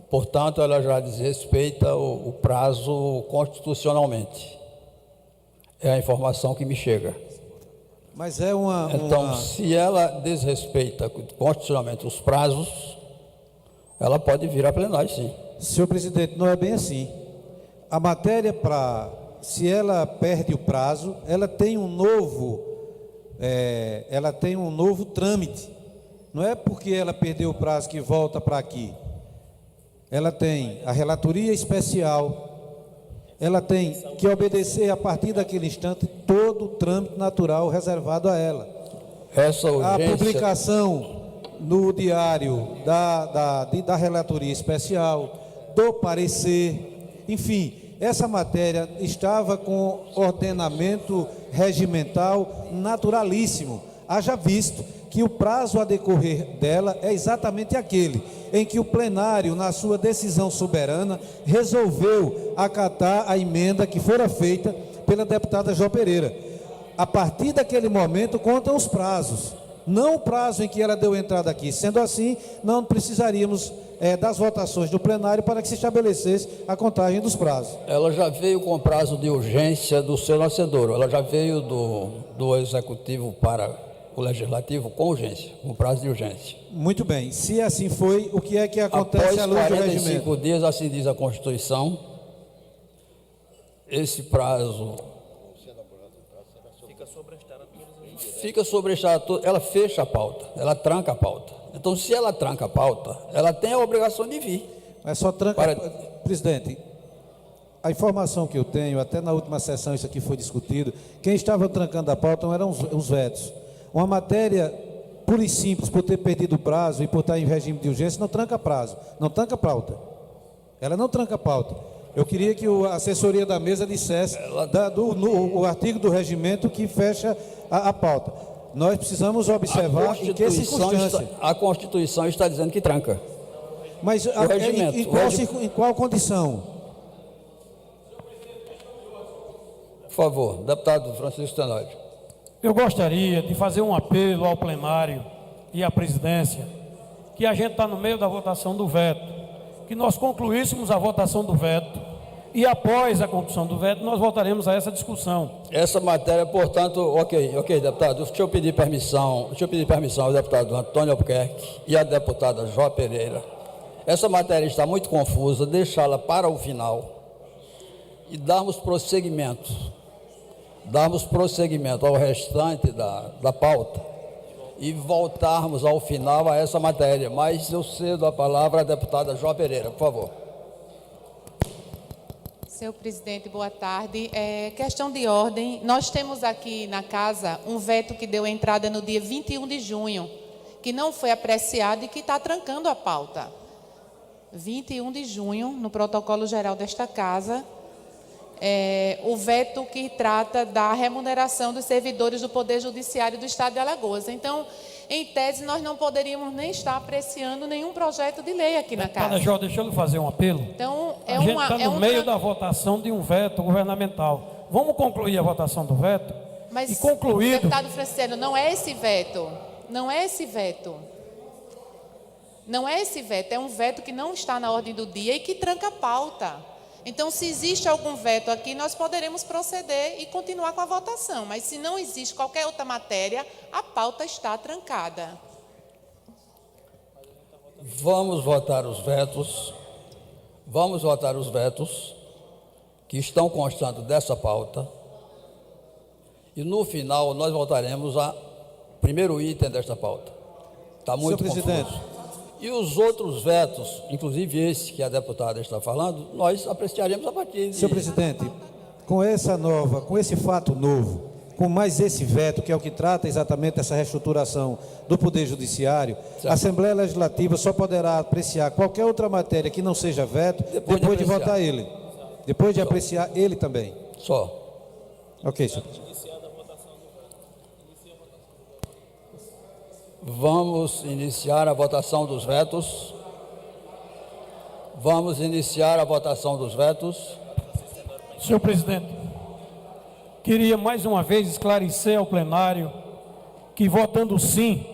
portanto, ela já desrespeita o prazo constitucionalmente. É a informação que me chega. Mas é Então, se ela desrespeita constitucionalmente os prazos, ela pode vir a plenário, sim. Senhor presidente, não é bem assim. A matéria, se ela perde o prazo, ela tem um novo trâmite. Não é porque ela perdeu o prazo que volta para aqui. Ela tem a relatoria especial, ela tem que obedecer a partir daquele instante todo o trâmite natural reservado a ela. A publicação no diário da relatoria especial, do parecer, enfim, essa matéria estava com ordenamento regimental naturalíssimo. Haja visto que o prazo a decorrer dela é exatamente aquele em que o plenário, na sua decisão soberana, resolveu acatar a emenda que fora feita pela deputada Jó Pereira. A partir daquele momento, contam os prazos, não o prazo em que ela deu entrada aqui. Sendo assim, não precisaríamos das votações do plenário para que se estabelecesse a contagem dos prazos. Ela já veio com prazo de urgência do senador, ela já veio do Executivo para o Legislativo com urgência, com prazo de urgência. Muito bem. Se assim foi, o que é que acontece à luz do regimento? Após 45 dias, assim diz a Constituição, esse prazo fica sobrestada, ela fecha a pauta, ela tranca a pauta. Então, se ela tranca a pauta, ela tem a obrigação de vir. Mas só tranca... Presidente, a informação que eu tenho, até na última sessão isso aqui foi discutido, quem estava trancando a pauta não eram os vetos. Uma matéria pura e simples, por ter perdido o prazo e por estar em regime de urgência, não tranca prazo, não tranca pauta. Ela não tranca pauta. Eu queria que a assessoria da mesa dissesse o artigo do regimento que fecha a pauta. Nós precisamos observar em que circunstância. A Constituição está dizendo que tranca. Mas em qual condição? Por favor, deputado Francisco Tenório. Eu gostaria de fazer um apelo ao plenário e à presidência, que a gente está no meio da votação do veto, que nós concluíssemos a votação do veto e após a conclusão do veto nós voltaremos a essa discussão. Essa matéria, portanto, ok, deputado, deixa eu pedir permissão ao deputado Antônio Albuquerque e à deputada Jó Pereira. Essa matéria está muito confusa, deixá-la para o final e darmos prosseguimento ao restante da pauta e voltarmos ao final a essa matéria. Mas eu cedo a palavra à deputada Jó Pereira, por favor. Senhor presidente, boa tarde. Questão de ordem. Nós temos aqui na casa um veto que deu entrada no dia 21 de junho, que não foi apreciado e que está trancando a pauta. 21 de junho, no protocolo geral desta casa, o veto que trata da remuneração dos servidores do Poder Judiciário do Estado de Alagoas. Então, em tese, nós não poderíamos nem estar apreciando nenhum projeto de lei aqui na casa. Jó, deixa eu lhe fazer um apelo. Então, a gente está no meio da votação de um veto governamental. Vamos concluir a votação do veto? Mas, e concluído... deputado Franciano, não é esse veto. Não é esse veto. Não é esse veto. É um veto que não está na ordem do dia e que tranca a pauta. Então, se existe algum veto aqui, nós poderemos proceder e continuar com a votação. Mas, se não existe qualquer outra matéria, a pauta está trancada. Vamos votar os vetos. Vamos votar os vetos que estão constando dessa pauta e no final nós votaremos o primeiro item desta pauta. Está muito Senhor presidente. confuso. E os outros vetos, inclusive esse que a deputada está falando, nós apreciaremos a partir de... Senhor presidente, com esse fato novo, com mais esse veto, que é o que trata exatamente essa reestruturação do Poder Judiciário, Certo. a Assembleia Legislativa só poderá apreciar qualquer outra matéria que não seja veto depois de votar ele. Depois de apreciar ele também. Só. Ok, senhor presidente. Vamos iniciar a votação dos vetos. Vamos iniciar a votação dos vetos. Senhor presidente, queria mais uma vez esclarecer ao plenário que votando sim,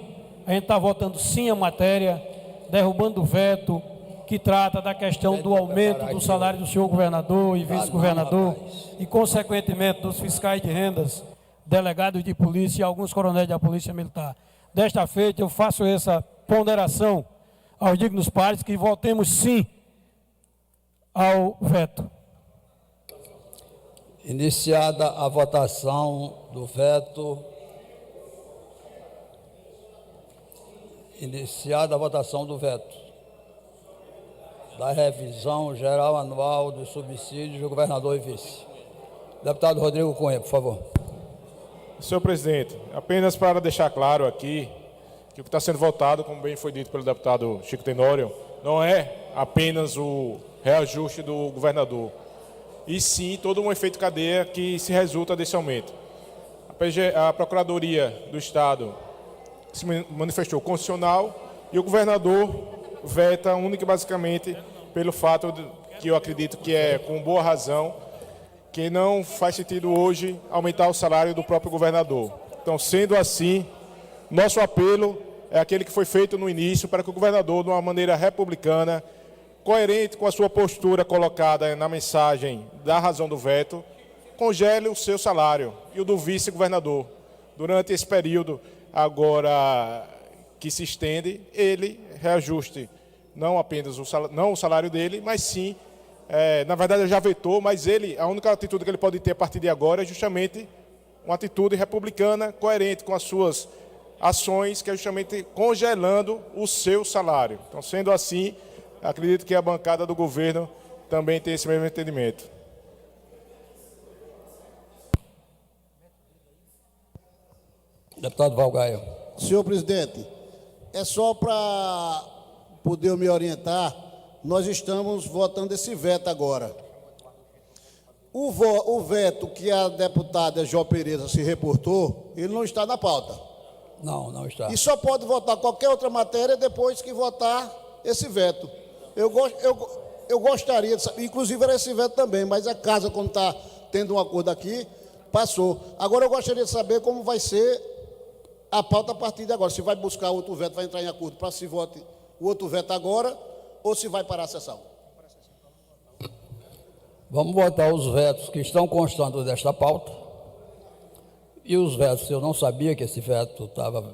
a gente está votando sim a matéria, derrubando o veto que trata da questão do aumento do salário do senhor governador e vice-governador e, consequentemente, dos fiscais de rendas, delegados de polícia e alguns coronéis da Polícia Militar. Desta feita, eu faço essa ponderação aos dignos pares que votemos sim ao veto. Iniciada a votação do veto. Iniciada a votação do veto da revisão geral anual dos subsídios do governador e vice. Deputado Rodrigo Cunha, por favor. Senhor presidente, apenas para deixar claro aqui que o que está sendo votado, como bem foi dito pelo deputado Chico Tenório, não é apenas o reajuste do governador, e sim todo um efeito cadeia que se resulta desse aumento. A Procuradoria do Estado se manifestou constitucional e o governador veta única e basicamente pelo fato de, que eu acredito que é com boa razão, que não faz sentido hoje aumentar o salário do próprio governador. Então, sendo assim, nosso apelo é aquele que foi feito no início para que o governador, de uma maneira republicana, coerente com a sua postura colocada na mensagem da razão do veto, congele o seu salário e o do vice-governador. Durante esse período agora que se estende, ele reajuste não apenas o salário dele, mas sim, na verdade ele já vetou, mas a única atitude que ele pode ter a partir de agora é justamente uma atitude republicana, coerente com as suas ações, que é justamente congelando o seu salário. Então, sendo assim, acredito que a bancada do governo também tem esse mesmo entendimento. Deputado Valgaio. Senhor presidente, é só para poder me orientar, nós estamos votando esse veto agora. O veto que a deputada Jó Pereira se reportou, ele não está na pauta. Não está. E só pode votar qualquer outra matéria depois que votar esse veto. Eu gostaria de saber, inclusive era esse veto também, mas a casa, como está tendo um acordo aqui, passou. Agora eu gostaria de saber como vai ser a pauta a partir de agora. Se vai buscar outro veto, vai entrar em acordo para se vote o outro veto agora, ou se vai parar a sessão. Vamos votar os vetos que estão constando desta pauta. E os vetos, eu não sabia que esse veto estava,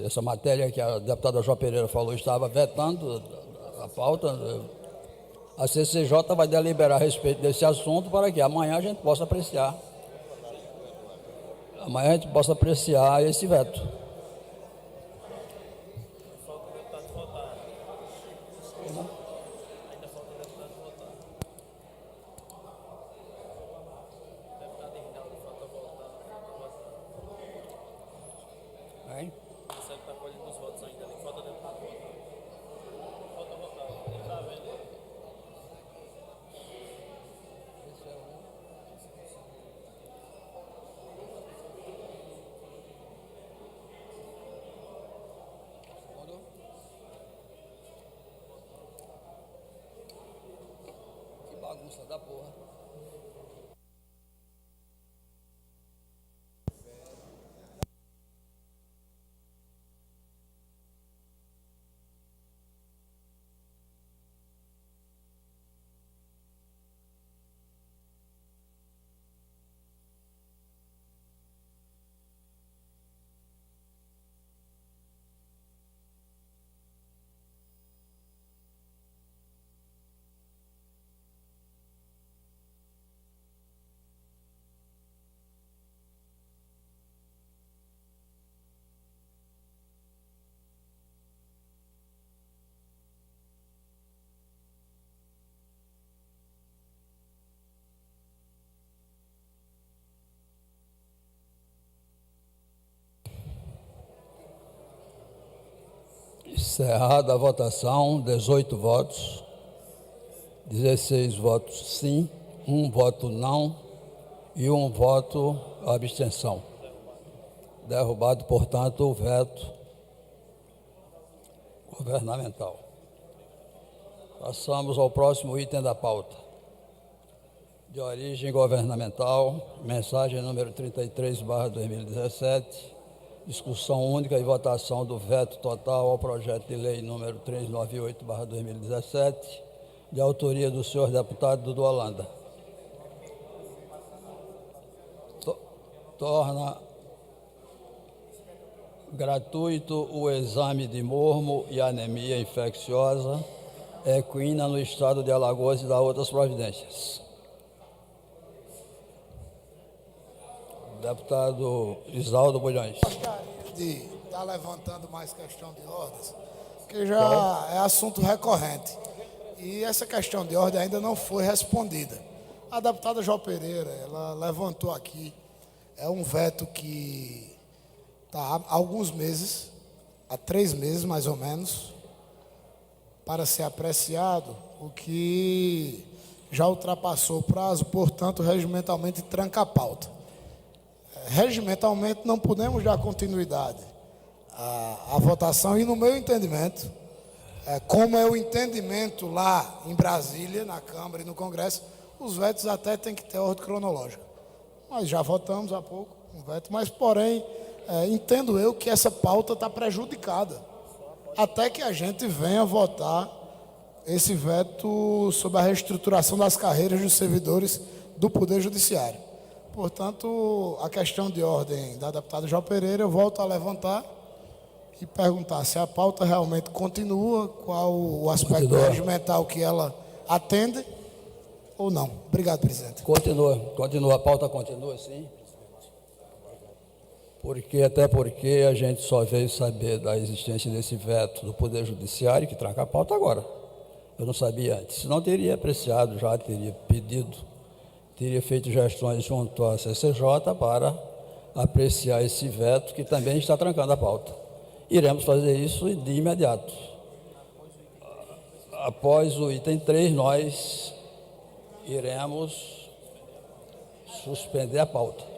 essa matéria que a deputada Jó Pereira falou, estava vetando a pauta. A CCJ vai deliberar a respeito desse assunto para que amanhã a gente possa apreciar. Amanhã a gente possa apreciar esse veto. Que bagunça da porra. Encerrada a votação, 18 votos, 16 votos sim, 1 voto não e 1 voto abstenção. Derrubado, portanto, o veto governamental. Passamos ao próximo item da pauta. De origem governamental, mensagem número 33/2017, discussão única e votação do veto total ao projeto de lei número 398/2017, de autoria do senhor deputado Dudu Holanda. Torna gratuito o exame de mormo e anemia infecciosa equina no estado de Alagoas e dá outras providências. Deputado Isaldo Bulhões. Gostaria de estar levantando mais questão de ordens, que já é assunto recorrente. E essa questão de ordem ainda não foi respondida. A deputada João Pereira, ela levantou aqui, é um veto que está há alguns meses, há 3 meses mais ou menos, para ser apreciado, o que já ultrapassou o prazo, portanto, regimentalmente tranca a pauta. Regimentalmente não podemos dar continuidade à votação e, no meu entendimento, como é o entendimento lá em Brasília, na Câmara e no Congresso, os vetos até têm que ter ordem cronológica. Nós já votamos há pouco um veto, mas, porém, entendo eu que essa pauta está prejudicada, até que a gente venha votar esse veto sobre a reestruturação das carreiras dos servidores do Poder Judiciário. Portanto, a questão de ordem da deputada João Pereira, eu volto a levantar e perguntar se a pauta realmente continua, qual o aspecto regimental que ela atende ou não. Obrigado, presidente. Continua, a pauta continua, sim. Até porque a gente só veio saber da existência desse veto do Poder Judiciário, que tranca a pauta agora. Eu não sabia antes. Se não teria apreciado, já teria pedido, teria feito gestões junto à CCJ para apreciar esse veto, que também está trancando a pauta. Iremos fazer isso de imediato. Após o item 3, nós iremos suspender a pauta.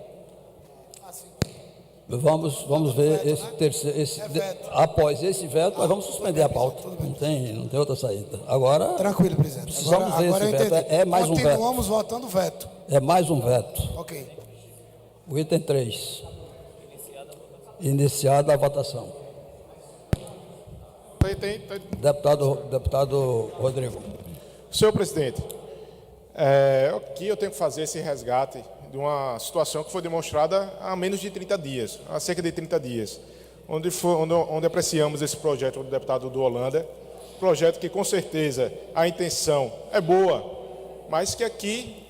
Vamos ver esse terceiro. Após esse veto, nós vamos suspender a pauta. Não tem outra saída. Agora. Tranquilo, presidente. Precisamos ver esse veto. É mais um veto. Continuamos votando veto. É mais um veto. Ok. O item 3. Iniciada a votação. Deputado Rodrigo. Senhor presidente, aqui eu tenho que fazer esse resgate de uma situação que foi demonstrada há menos de 30 dias, há cerca de 30 dias, onde apreciamos esse projeto do deputado do Holanda, projeto que com certeza a intenção é boa, mas que aqui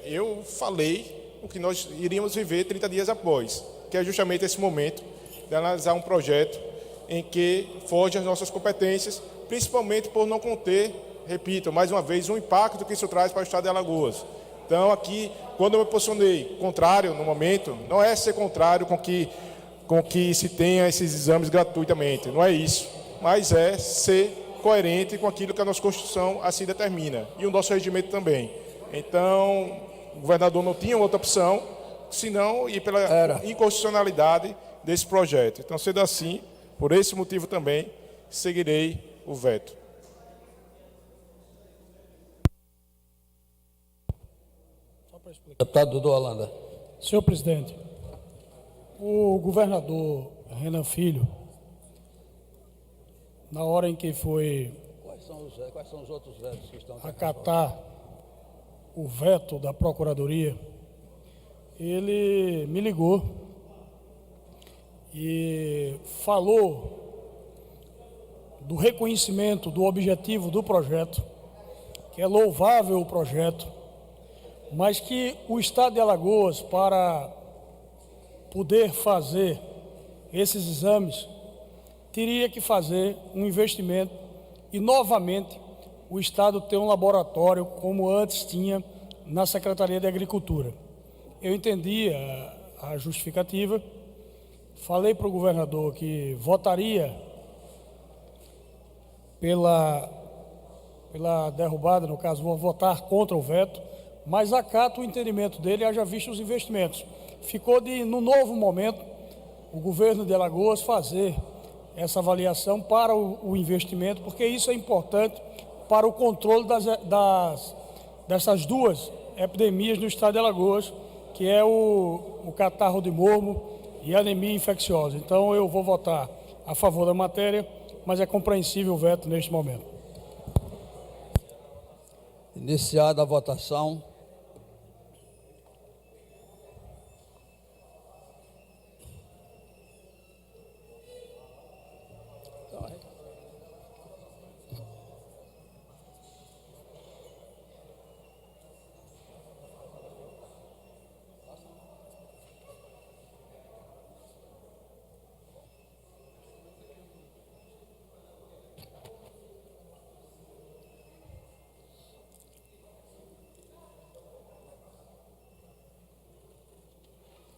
eu falei o que nós iríamos viver 30 dias após, que é justamente esse momento de analisar um projeto em que foge às nossas competências, principalmente por não conter, repito, mais uma vez, o impacto que isso traz para o estado de Alagoas. Então, aqui, quando eu me posicionei contrário no momento, não é ser contrário com que se tenha esses exames gratuitamente, não é isso, mas é ser coerente com aquilo que a nossa Constituição assim determina, e o nosso regimento também. Então, o governador não tinha outra opção, senão ir pela inconstitucionalidade desse projeto. Então, sendo assim, por esse motivo também, seguirei o veto. Deputado Dudu Holanda. Senhor presidente, o governador Renan Filho, na hora em que foi Quais são os outros vetos que estão acatar o veto da Procuradoria, ele me ligou e falou do reconhecimento do objetivo do projeto, que é louvável o projeto, mas que o Estado de Alagoas, para poder fazer esses exames, teria que fazer um investimento e, novamente, o Estado ter um laboratório como antes tinha na Secretaria de Agricultura. Eu entendi a justificativa, falei para o governador que votaria pela derrubada, no caso, vou votar contra o veto, mas acato o entendimento dele, haja visto os investimentos. Ficou no novo momento, o governo de Alagoas fazer essa avaliação para o investimento, porque isso é importante para o controle dessas duas epidemias no estado de Alagoas, que é o catarro de mormo e a anemia infecciosa. Então eu vou votar a favor da matéria, mas é compreensível o veto neste momento. Iniciada a votação.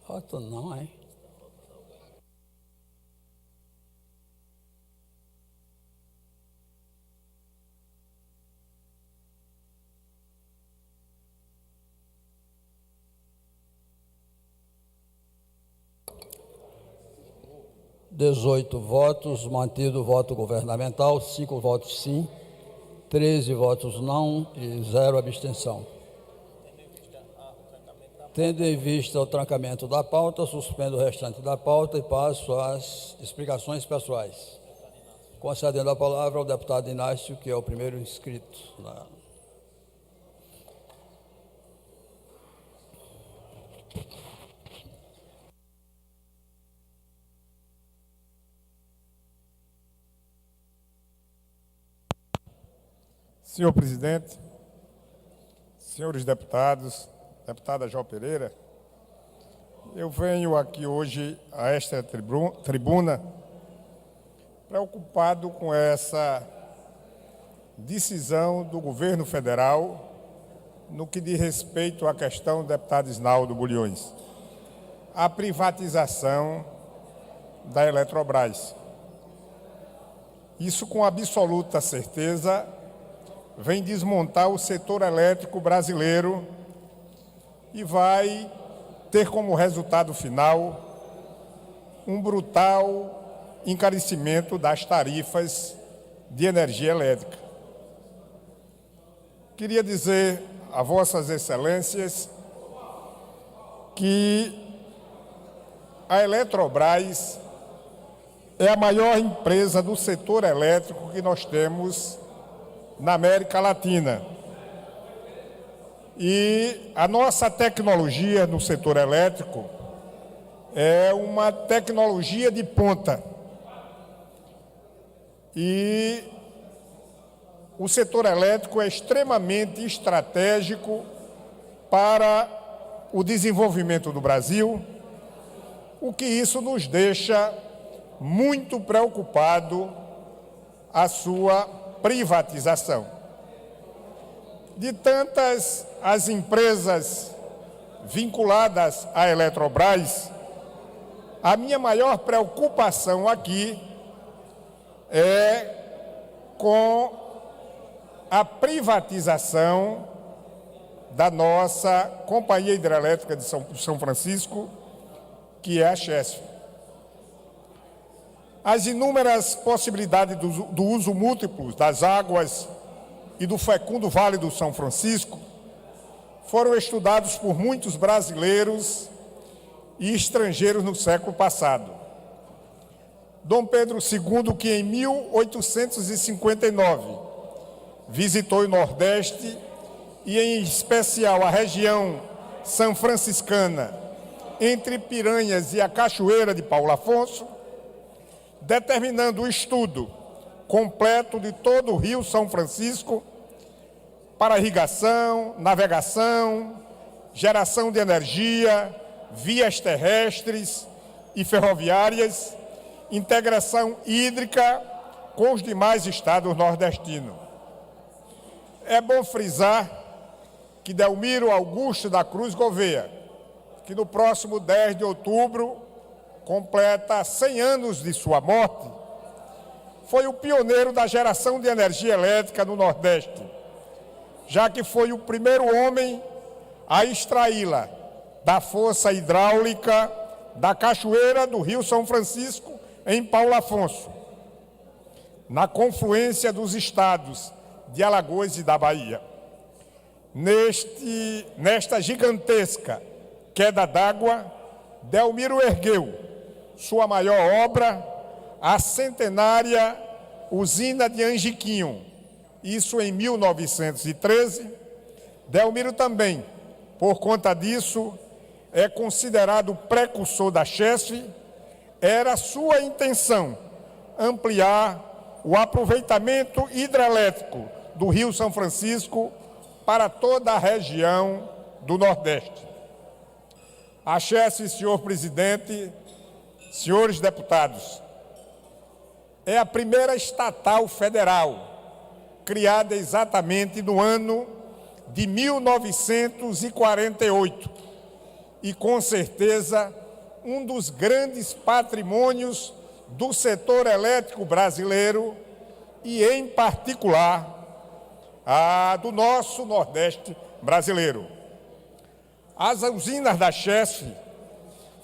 Voto não, hein? Dezoito votos, mantido o voto governamental, 5 votos sim, 13 votos não e 0 abstenção. Tendo em vista o trancamento da pauta, suspendo o restante da pauta e passo às explicações pessoais. Concedendo a palavra ao deputado Inácio, que é o primeiro inscrito. Senhor presidente, senhores deputados, deputada João Pereira, eu venho aqui hoje a esta tribuna preocupado com essa decisão do governo federal no que diz respeito à questão do deputado Isnaldo Bulhões, a privatização da Eletrobras. Isso, com absoluta certeza, vem desmontar o setor elétrico brasileiro e vai ter como resultado final um brutal encarecimento das tarifas de energia elétrica. Queria dizer a Vossas Excelências que a Eletrobras é a maior empresa do setor elétrico que nós temos na América Latina. E a nossa tecnologia no setor elétrico é uma tecnologia de ponta. E o setor elétrico é extremamente estratégico para o desenvolvimento do Brasil, o que isso nos deixa muito preocupado a sua privatização. De tantas as empresas vinculadas à Eletrobras, a minha maior preocupação aqui é com a privatização da nossa Companhia Hidrelétrica de São Francisco, que é a Chesf. As inúmeras possibilidades do uso múltiplo das águas e do fecundo Vale do São Francisco foram estudados por muitos brasileiros e estrangeiros no século passado. Dom Pedro II, que em 1859 visitou o Nordeste e, em especial, a região sanfranciscana, entre Piranhas e a Cachoeira de Paulo Afonso, determinando o estudo completo de todo o Rio São Francisco para irrigação, navegação, geração de energia, vias terrestres e ferroviárias, integração hídrica com os demais estados nordestinos. É bom frisar que Delmiro Augusto da Cruz Gouveia, que no próximo 10 de outubro completa 100 anos de sua morte, foi o pioneiro da geração de energia elétrica no Nordeste, já que foi o primeiro homem a extraí-la da força hidráulica da cachoeira do Rio São Francisco, em Paulo Afonso, na confluência dos estados de Alagoas e da Bahia. Nesta gigantesca queda d'água, Delmiro ergueu sua maior obra, a centenária usina de Angiquinho, isso em 1913. Delmiro também, por conta disso, é considerado precursor da CHESF. Era sua intenção ampliar o aproveitamento hidrelétrico do Rio São Francisco para toda a região do Nordeste. A CHESF, senhor presidente, senhores deputados, é a primeira estatal federal criada exatamente no ano de 1948 e, com certeza, um dos grandes patrimônios do setor elétrico brasileiro e, em particular, do nosso Nordeste brasileiro. As usinas da CHESF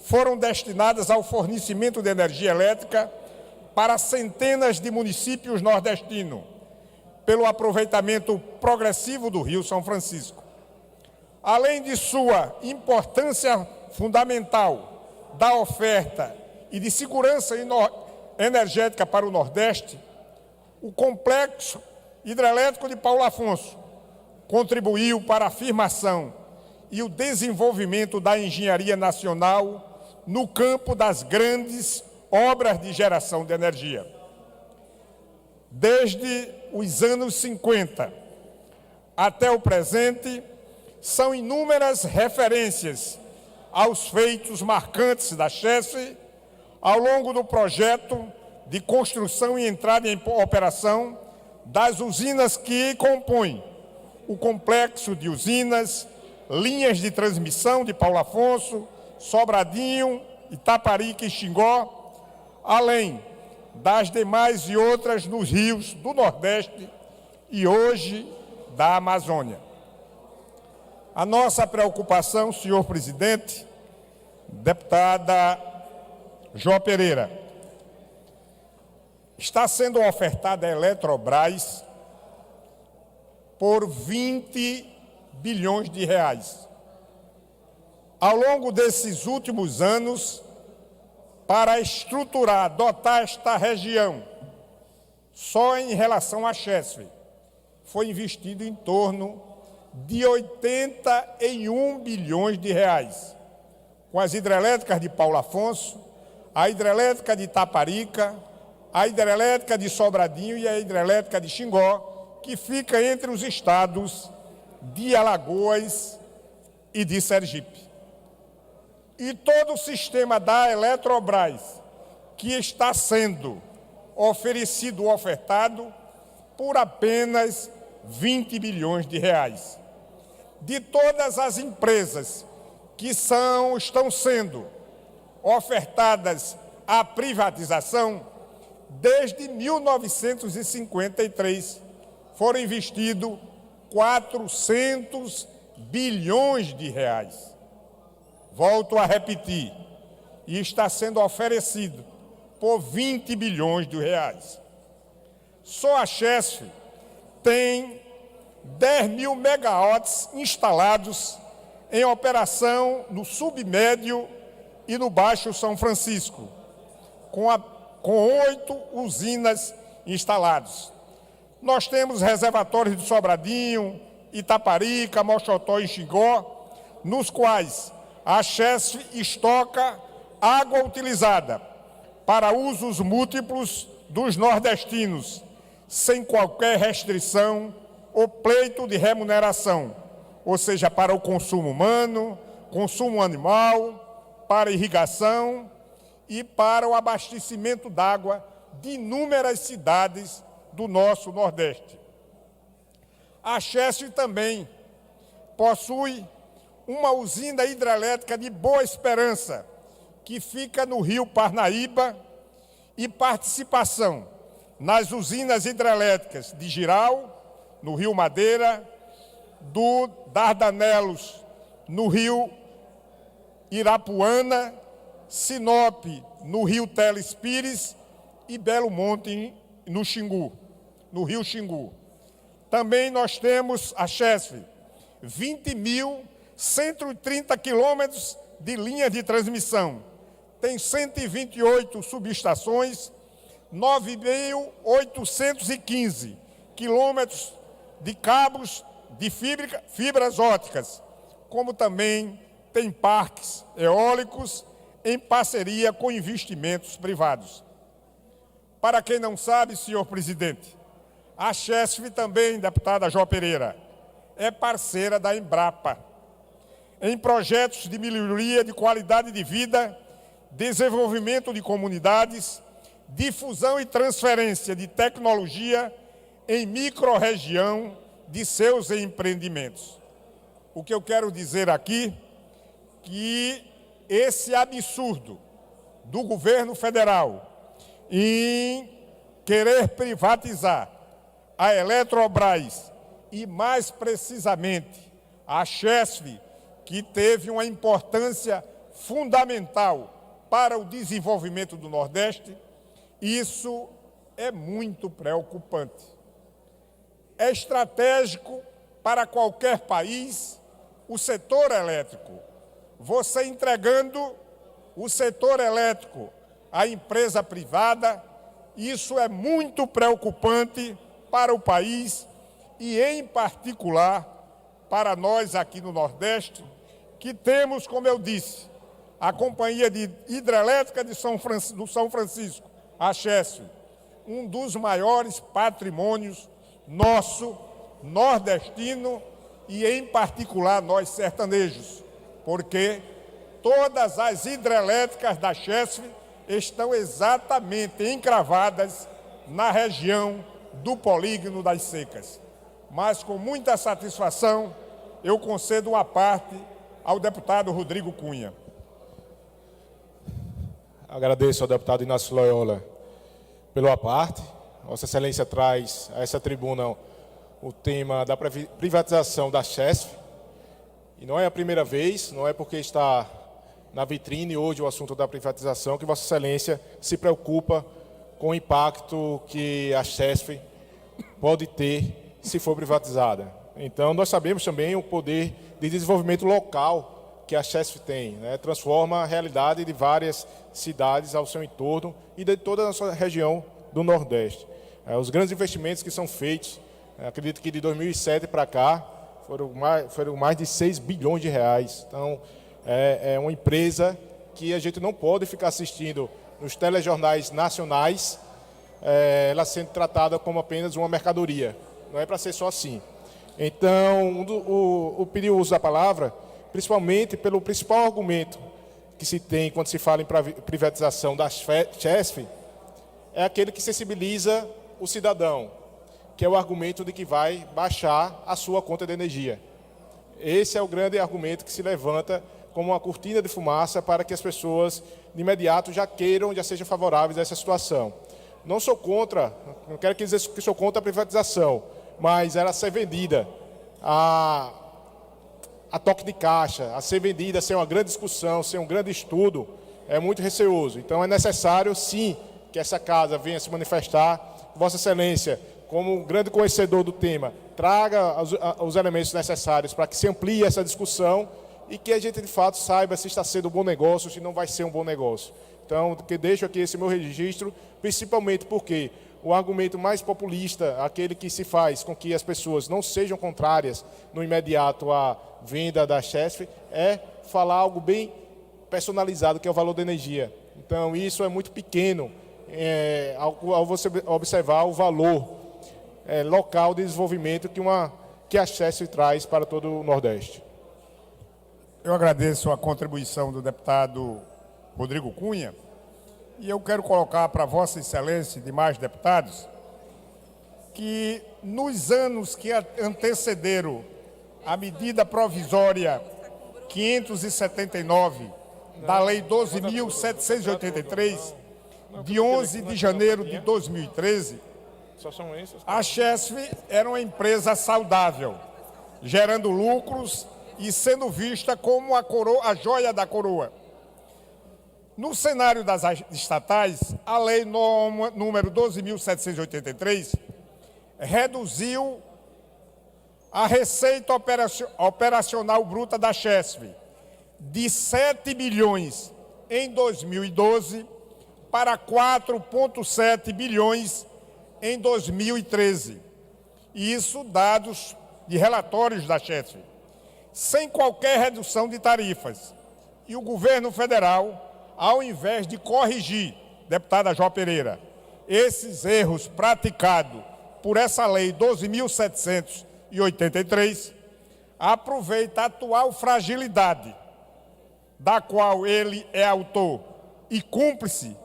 foram destinadas ao fornecimento de energia elétrica para centenas de municípios nordestinos, pelo aproveitamento progressivo do Rio São Francisco. Além de sua importância fundamental da oferta e de segurança energética para o Nordeste, o complexo hidrelétrico de Paulo Afonso contribuiu para a afirmação e o desenvolvimento da engenharia nacional no campo das grandes obras de geração de energia. Desde os anos 50 até o presente, são inúmeras referências aos feitos marcantes da CHESF ao longo do projeto de construção e entrada em operação das usinas que compõem o complexo de usinas, linhas de transmissão de Paulo Afonso, Sobradinho, Itaparica e Xingó, além das demais e outras nos rios do Nordeste e hoje da Amazônia. A nossa preocupação, senhor presidente, deputada Jó Pereira, está sendo ofertada à Eletrobras por 20 bilhões de reais. Ao longo desses últimos anos, para estruturar, dotar esta região, só em relação à CHESF, foi investido em torno de 81 bilhões de reais, com as hidrelétricas de Paulo Afonso, a hidrelétrica de Itaparica, a hidrelétrica de Sobradinho e a hidrelétrica de Xingó, que fica entre os estados de Alagoas e de Sergipe. E todo o sistema da Eletrobras, que está sendo oferecido, ofertado, por apenas 20 bilhões de reais. De todas as empresas que estão sendo ofertadas à privatização, desde 1953, foram investidos 400 bilhões de reais. Volto a repetir, e está sendo oferecido por 20 bilhões de reais. Só a CHESF tem 10 mil megawatts instalados em operação no submédio e no Baixo São Francisco, com 8 usinas instaladas. Nós temos reservatórios de Sobradinho, Itaparica, Mochotó e Xingó, nos quais a CHESF estoca água utilizada para usos múltiplos dos nordestinos, sem qualquer restrição ou pleito de remuneração, ou seja, para o consumo humano, consumo animal, para irrigação e para o abastecimento d'água de inúmeras cidades do nosso Nordeste. A CHESF também possui uma usina hidrelétrica de Boa Esperança, que fica no Rio Parnaíba, e participação nas usinas hidrelétricas de Jirau, no Rio Madeira, do Dardanelos, no Rio Irapuana, Sinop, no Rio Teles Pires e Belo Monte, no Xingu, no Rio Xingu. Também nós temos a Chesf, 20.130 quilômetros de linha de transmissão. Tem 128 subestações, 9.815 quilômetros de cabos de fibras ópticas, como também tem parques eólicos em parceria com investimentos privados. Para quem não sabe, senhor presidente, a Chesf também, deputada Jó Pereira, é parceira da Embrapa em projetos de melhoria de qualidade de vida, desenvolvimento de comunidades, difusão e transferência de tecnologia em microrregião de seus empreendimentos. O que eu quero dizer aqui que esse absurdo do governo federal em querer privatizar a Eletrobras e, mais precisamente, a Chesf, que teve uma importância fundamental para o desenvolvimento do Nordeste, isso é muito preocupante. É estratégico para qualquer país o setor elétrico. Você entregando o setor elétrico à empresa privada, isso é muito preocupante para o país e, em particular, para nós aqui no Nordeste, que temos, como eu disse, a Companhia de Hidrelétrica do São Francisco, a Chesf, um dos maiores patrimônios nosso, nordestino e, em particular, nós sertanejos, porque todas as hidrelétricas da Chesf estão exatamente encravadas na região do polígono das Secas. Mas, com muita satisfação, eu concedo uma parte ao deputado Rodrigo Cunha. Agradeço ao deputado Inácio Loyola pela parte. Vossa Excelência traz a essa tribuna o tema da privatização da Chesf. E não é a primeira vez, não é porque está na vitrine hoje o assunto da privatização que Vossa Excelência se preocupa com o impacto que a Chesf pode ter se for privatizada. Então, nós sabemos também o poder de desenvolvimento local que a Chesf tem, né? Transforma a realidade de várias cidades ao seu entorno e de toda a nossa região do Nordeste. Os grandes investimentos que são feitos, acredito que de 2007 para cá, foram mais de 6 bilhões de reais. Então, é uma empresa que a gente não pode ficar assistindo nos telejornais nacionais, ela sendo tratada como apenas uma mercadoria. Não é para ser só assim. Então, eu pedi o uso da palavra, principalmente pelo principal argumento que se tem quando se fala em privatização da Chesf, é aquele que sensibiliza o cidadão, que é o argumento de que vai baixar a sua conta de energia. Esse é o grande argumento que se levanta como uma cortina de fumaça para que as pessoas, de imediato, já sejam favoráveis a essa situação. Não sou contra, não quero dizer que sou contra a privatização, mas ela ser vendida a toque de caixa, a ser vendida sem uma grande discussão, sem um grande estudo, é muito receoso. Então é necessário, sim, que essa casa venha se manifestar. Vossa Excelência, como um grande conhecedor do tema, traga os elementos necessários para que se amplie essa discussão e que a gente, de fato, saiba se está sendo um bom negócio ou se não vai ser um bom negócio. Então, que deixo aqui esse meu registro, principalmente porque o argumento mais populista, aquele que se faz com que as pessoas não sejam contrárias no imediato à venda da Chesf, é falar algo bem personalizado, que é o valor da energia. Então, isso é muito pequeno ao você observar o valor local de desenvolvimento que a Chesf traz para todo o Nordeste. Eu agradeço a contribuição do deputado Rodrigo Cunha e eu quero colocar para Vossa Excelência e demais deputados que nos anos que antecederam a medida provisória 579 da Lei 12.783, de 11 de janeiro de 2013, Só são esses. A Chesf era uma empresa saudável, gerando lucros e sendo vista como a joia da coroa. No cenário das estatais, a Lei número 12.783 reduziu a receita operacional bruta da Chesf de 7 bilhões em 2012 para 4,7 bilhões em 2013. Isso dados de relatórios da Chesf, sem qualquer redução de tarifas. E o governo federal, ao invés de corrigir, deputada Jó Pereira, esses erros praticados por essa lei 12.783, aproveita a atual fragilidade, da qual ele é autor e cúmplice,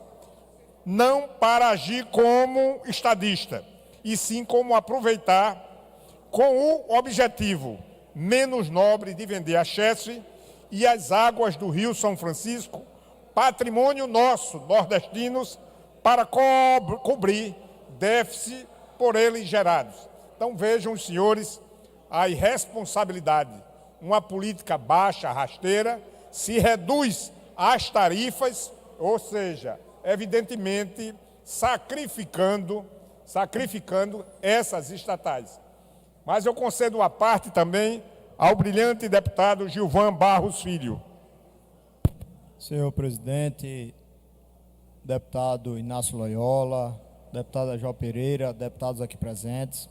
não para agir como estadista, e sim como aproveitar com o objetivo menos nobre de vender a Chesf e as águas do Rio São Francisco, patrimônio nosso, nordestinos, para cobrir déficit por eles gerados. Então vejam os senhores a irresponsabilidade. Uma política baixa, rasteira, se reduz às tarifas, ou seja, evidentemente sacrificando essas estatais. Mas eu concedo uma parte também ao brilhante deputado Gilvan Barros Filho. Senhor presidente, deputado Inácio Loyola, deputada Jó Pereira, deputados aqui presentes.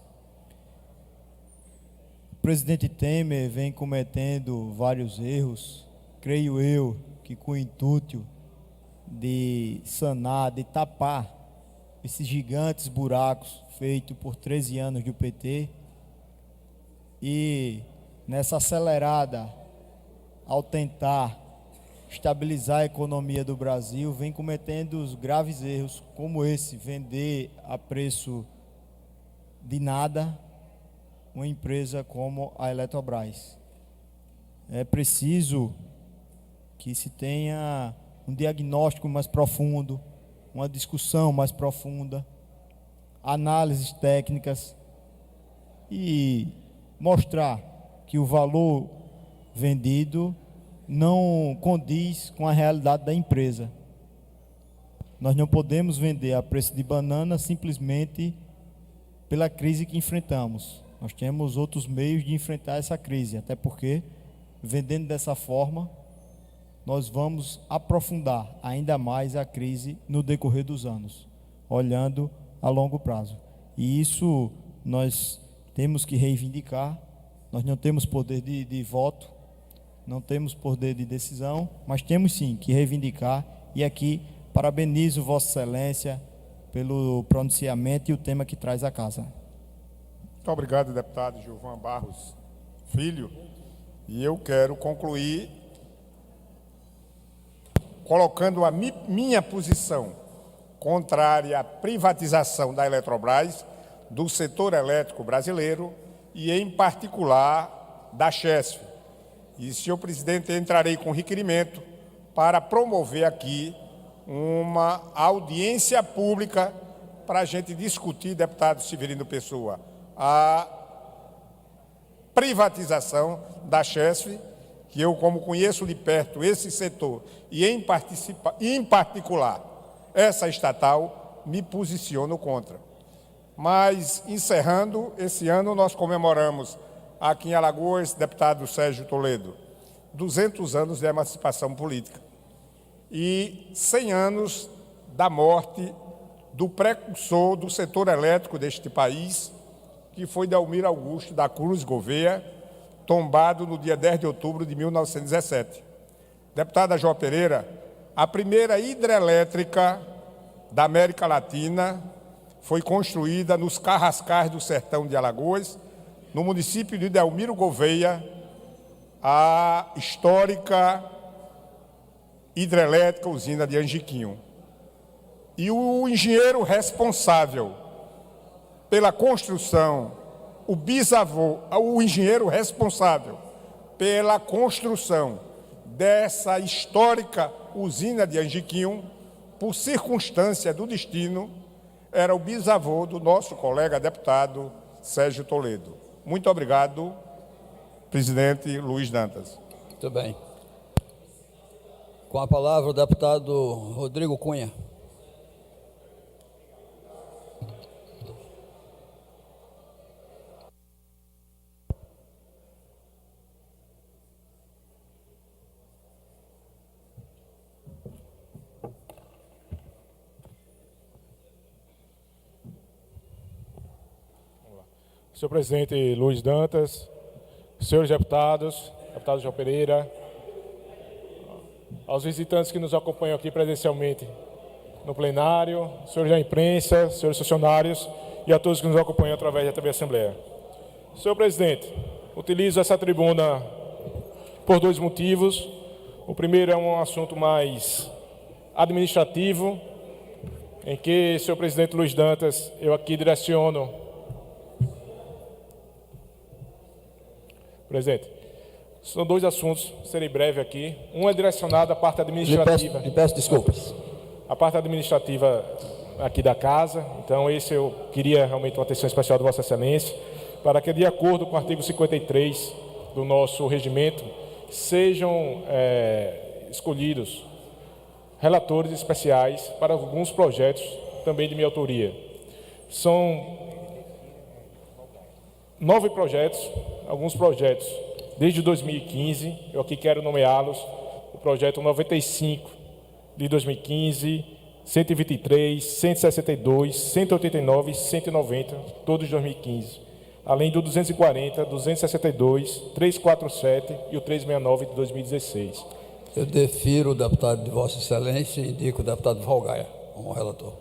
O presidente Temer vem cometendo vários erros, creio eu que com o intuito de sanar, de tapar esses gigantes buracos feitos por 13 anos do PT, e nessa acelerada, ao tentar estabilizar a economia do Brasil, vem cometendo os graves erros como esse, vender a preço de nada uma empresa como a Eletrobras. É preciso que se tenha um diagnóstico mais profundo, uma discussão mais profunda, análises técnicas e mostrar que o valor vendido não condiz com a realidade da empresa. Nós não podemos vender a preço de banana simplesmente pela crise que enfrentamos. Nós temos outros meios de enfrentar essa crise, até porque, vendendo dessa forma, nós vamos aprofundar ainda mais a crise no decorrer dos anos, olhando a longo prazo. E isso nós temos que reivindicar. Nós não temos poder de voto, não temos poder de decisão, mas temos sim que reivindicar. E aqui parabenizo Vossa Excelência pelo pronunciamento e o tema que traz à casa. Muito obrigado, deputado Gilvan Barros Filho. E eu quero concluir colocando a minha posição contrária à privatização da Eletrobras, do setor elétrico brasileiro e, em particular, da Chesf. E, senhor presidente, entrarei com requerimento para promover aqui uma audiência pública para a gente discutir, deputado Severino Pessoa, a privatização da Chesf, que eu, como conheço de perto esse setor e, em particular, essa estatal, me posiciono contra. Mas, encerrando, esse ano nós comemoramos aqui em Alagoas, deputado Sérgio Toledo, 200 anos de emancipação política e 100 anos da morte do precursor do setor elétrico deste país, que foi Delmiro Augusto da Cruz Gouveia, tombado no dia 10 de outubro de 1917. Deputada Jó Pereira, a primeira hidrelétrica da América Latina foi construída nos Carrascais do Sertão de Alagoas, no município de Delmiro Gouveia, a histórica hidrelétrica usina de Angiquinho. E o engenheiro responsável pela construção, o engenheiro responsável pela construção dessa histórica usina de Angiquinho, por circunstância do destino, era o bisavô do nosso colega deputado Sérgio Toledo. Muito obrigado, presidente Luiz Dantas. Muito bem. Com a palavra o deputado Rodrigo Cunha. Senhor presidente Luiz Dantas, senhores deputados, deputado João Pereira, aos visitantes que nos acompanham aqui presencialmente no plenário, senhores da imprensa, senhores funcionários e a todos que nos acompanham através da TV Assembleia. Senhor presidente, utilizo essa tribuna por dois motivos. O primeiro é um assunto mais administrativo, em que, senhor presidente Luiz Dantas, eu aqui direciono. Presidente, são dois assuntos, serei breve aqui. Um é direcionado à parte administrativa. Lhe peço desculpas. A parte administrativa aqui da casa. Então, esse eu queria realmente uma atenção especial de Vossa Excelência, para que, de acordo com o artigo 53 do nosso regimento, sejam escolhidos relatores especiais para alguns projetos também de minha autoria. São 9 projetos, alguns projetos desde 2015, eu aqui quero nomeá-los: o projeto 95 de 2015, 123, 162, 189 e 190, todos de 2015, além do 240, 262, 347 e o 369 de 2016. Eu defiro o deputado de Vossa Excelência e indico o deputado Valgaia como relator.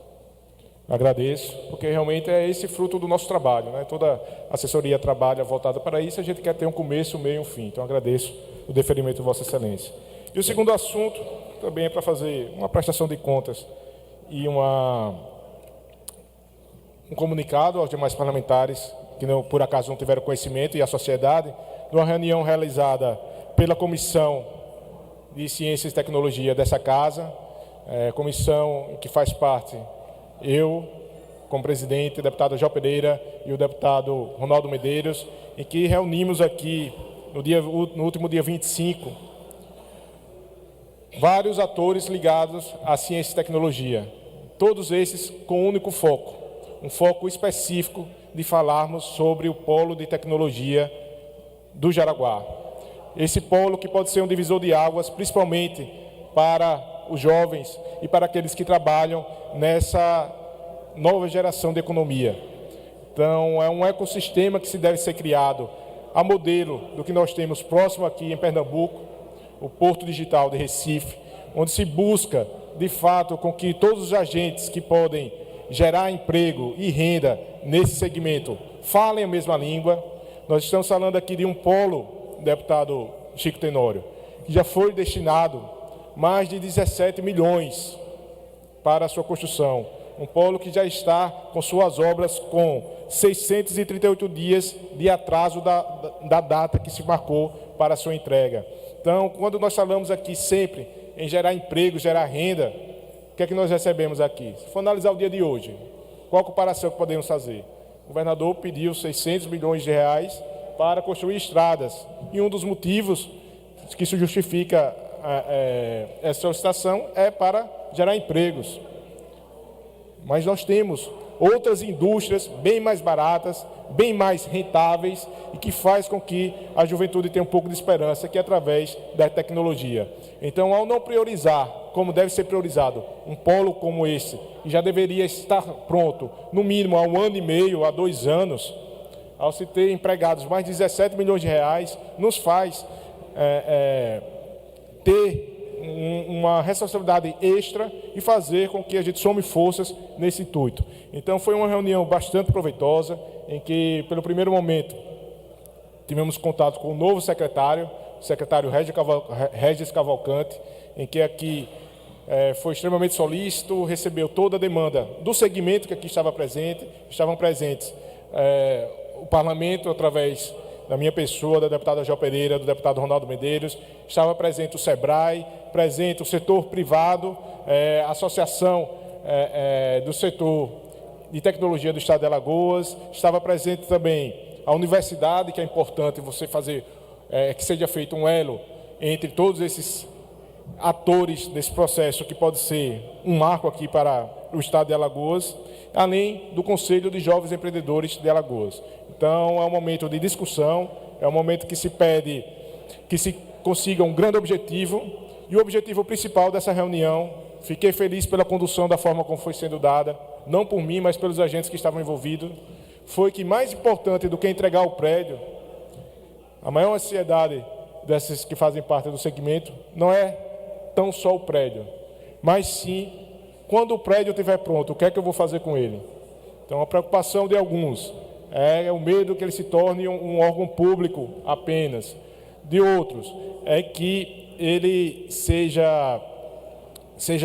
Agradeço, porque realmente é esse fruto do nosso trabalho, né? Toda assessoria trabalha voltada para isso, a gente quer ter um começo, um meio e um fim. Então, agradeço o deferimento de Vossa Excelência. E o segundo assunto também é para fazer uma prestação de contas e um comunicado aos demais parlamentares que, não, por acaso, não tiveram conhecimento, e à sociedade, numa reunião realizada pela Comissão de Ciência e Tecnologia dessa casa, comissão que faz parte eu, como presidente, o deputado João Pereira e o deputado Ronaldo Medeiros, em que reunimos aqui, no último dia 25, vários atores ligados à ciência e tecnologia, todos esses com um único foco, um foco específico de falarmos sobre o polo de tecnologia do Jaraguá. Esse polo que pode ser um divisor de águas, principalmente para os jovens e para aqueles que trabalham nessa nova geração de economia. Então, é um ecossistema que se deve ser criado a modelo do que nós temos próximo aqui em Pernambuco, o Porto Digital de Recife, onde se busca, de fato, com que todos os agentes que podem gerar emprego e renda nesse segmento falem a mesma língua. Nós estamos falando aqui de um polo, deputado Chico Tenório, que já foi destinado mais de 17 milhões para a sua construção. Um polo que já está com suas obras com 638 dias de atraso da data que se marcou para a sua entrega. Então, quando nós falamos aqui sempre em gerar emprego, gerar renda, o que é que nós recebemos aqui? Se for analisar o dia de hoje, qual a comparação que podemos fazer? O governador pediu 600 milhões de reais para construir estradas. E um dos motivos que isso justifica essa solicitação é para gerar empregos. Mas nós temos outras indústrias bem mais baratas, bem mais rentáveis e que faz com que a juventude tenha um pouco de esperança, que é através da tecnologia. Então, ao não priorizar, como deve ser priorizado, um polo como esse, que já deveria estar pronto, no mínimo há 1 ano e meio, há 2 anos, ao se ter empregados mais de 17 milhões de reais, nos faz ter uma responsabilidade extra e fazer com que a gente some forças nesse intuito. Então, foi uma reunião bastante proveitosa, em que, pelo primeiro momento, tivemos contato com o novo secretário, o secretário Regis Cavalcante, em que aqui foi extremamente solícito, recebeu toda a demanda do segmento que aqui estava presente, estavam presentes o parlamento, através da minha pessoa, da deputada João Pereira, do deputado Ronaldo Medeiros, estava presente o SEBRAE, presente o setor privado, a associação do setor de Tecnologia do Estado de Alagoas, estava presente também a universidade, que é importante você fazer, que seja feito um elo entre todos esses atores desse processo, que pode ser um marco aqui para o Estado de Alagoas, além do Conselho de Jovens Empreendedores de Alagoas. Então, é um momento de discussão, é um momento que se pede que se consiga um grande objetivo, e o objetivo principal dessa reunião, fiquei feliz pela condução da forma como foi sendo dada, não por mim, mas pelos agentes que estavam envolvidos, foi que mais importante do que entregar o prédio, a maior ansiedade desses que fazem parte do segmento não é tão só o prédio, mas sim, quando o prédio estiver pronto, o que é que eu vou fazer com ele? Então, a preocupação de alguns é o medo que ele se torne um órgão público apenas. De outros, é que ele seja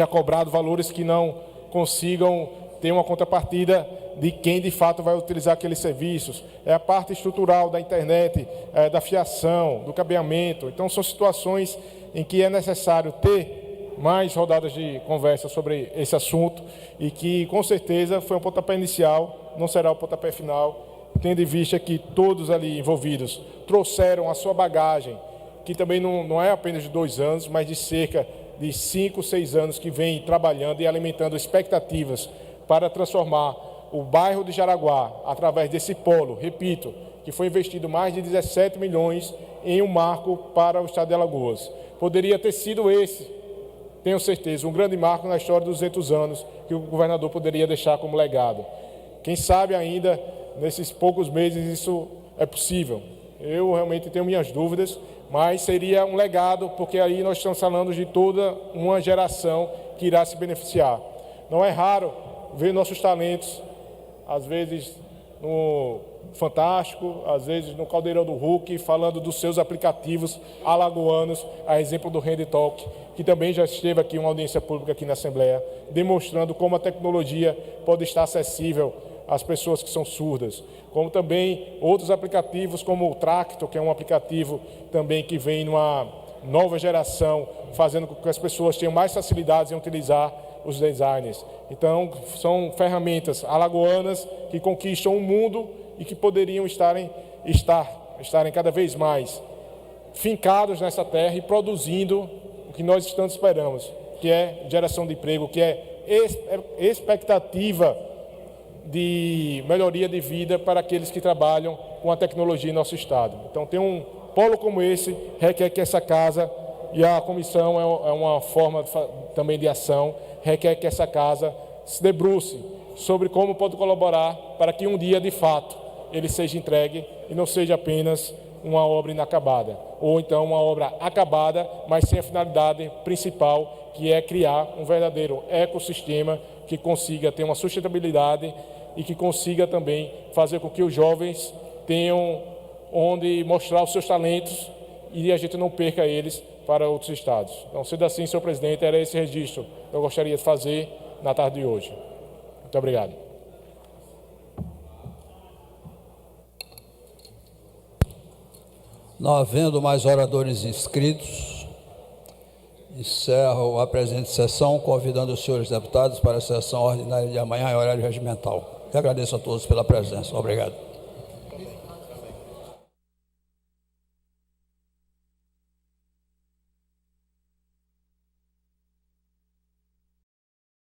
cobrado valores que não consigam ter uma contrapartida de quem de fato vai utilizar aqueles serviços. É a parte estrutural da internet, da fiação, do cabeamento. Então, são situações em que é necessário ter mais rodadas de conversa sobre esse assunto e que, com certeza, foi um pontapé inicial, não será o pontapé final, tendo em vista que todos ali envolvidos trouxeram a sua bagagem, que também não é apenas de 2 anos, mas de cerca de 5, 6 anos que vem trabalhando e alimentando expectativas para transformar o bairro de Jaraguá, através desse polo, repito, que foi investido mais de 17 milhões em um marco para o Estado de Alagoas. Poderia ter sido esse, tenho certeza, um grande marco na história dos 200 anos que o governador poderia deixar como legado. Quem sabe ainda, nesses poucos meses, isso é possível. Eu realmente tenho minhas dúvidas, mas seria um legado, porque aí nós estamos falando de toda uma geração que irá se beneficiar. Não é raro ver nossos talentos, às vezes no Fantástico, às vezes no Caldeirão do Hulk, falando dos seus aplicativos alagoanos, a exemplo do Hand Talk, que também já esteve aqui uma audiência pública aqui na Assembleia, demonstrando como a tecnologia pode estar acessível às pessoas que são surdas, como também outros aplicativos como o Tracto, que é um aplicativo também que vem numa nova geração, fazendo com que as pessoas tenham mais facilidades em utilizar os designers. Então, são ferramentas alagoanas que conquistam o mundo e que poderiam estarem cada vez mais fincados nessa terra e produzindo o que nós tanto esperamos, que é geração de emprego, que é expectativa de melhoria de vida para aqueles que trabalham com a tecnologia em nosso Estado. Então, ter um polo como esse requer que essa casa, e a comissão é uma forma também de ação, requer que essa casa se debruce sobre como pode colaborar para que um dia, de fato, ele seja entregue e não seja apenas uma obra inacabada, ou então uma obra acabada, mas sem a finalidade principal, que é criar um verdadeiro ecossistema que consiga ter uma sustentabilidade e que consiga também fazer com que os jovens tenham onde mostrar os seus talentos e a gente não perca eles para outros estados. Então, sendo assim, senhor presidente, era esse registro que eu gostaria de fazer na tarde de hoje. Muito obrigado. Não havendo mais oradores inscritos, encerro a presente sessão, convidando os senhores deputados para a sessão ordinária de amanhã em horário regimental. Eu agradeço a todos pela presença. Obrigado.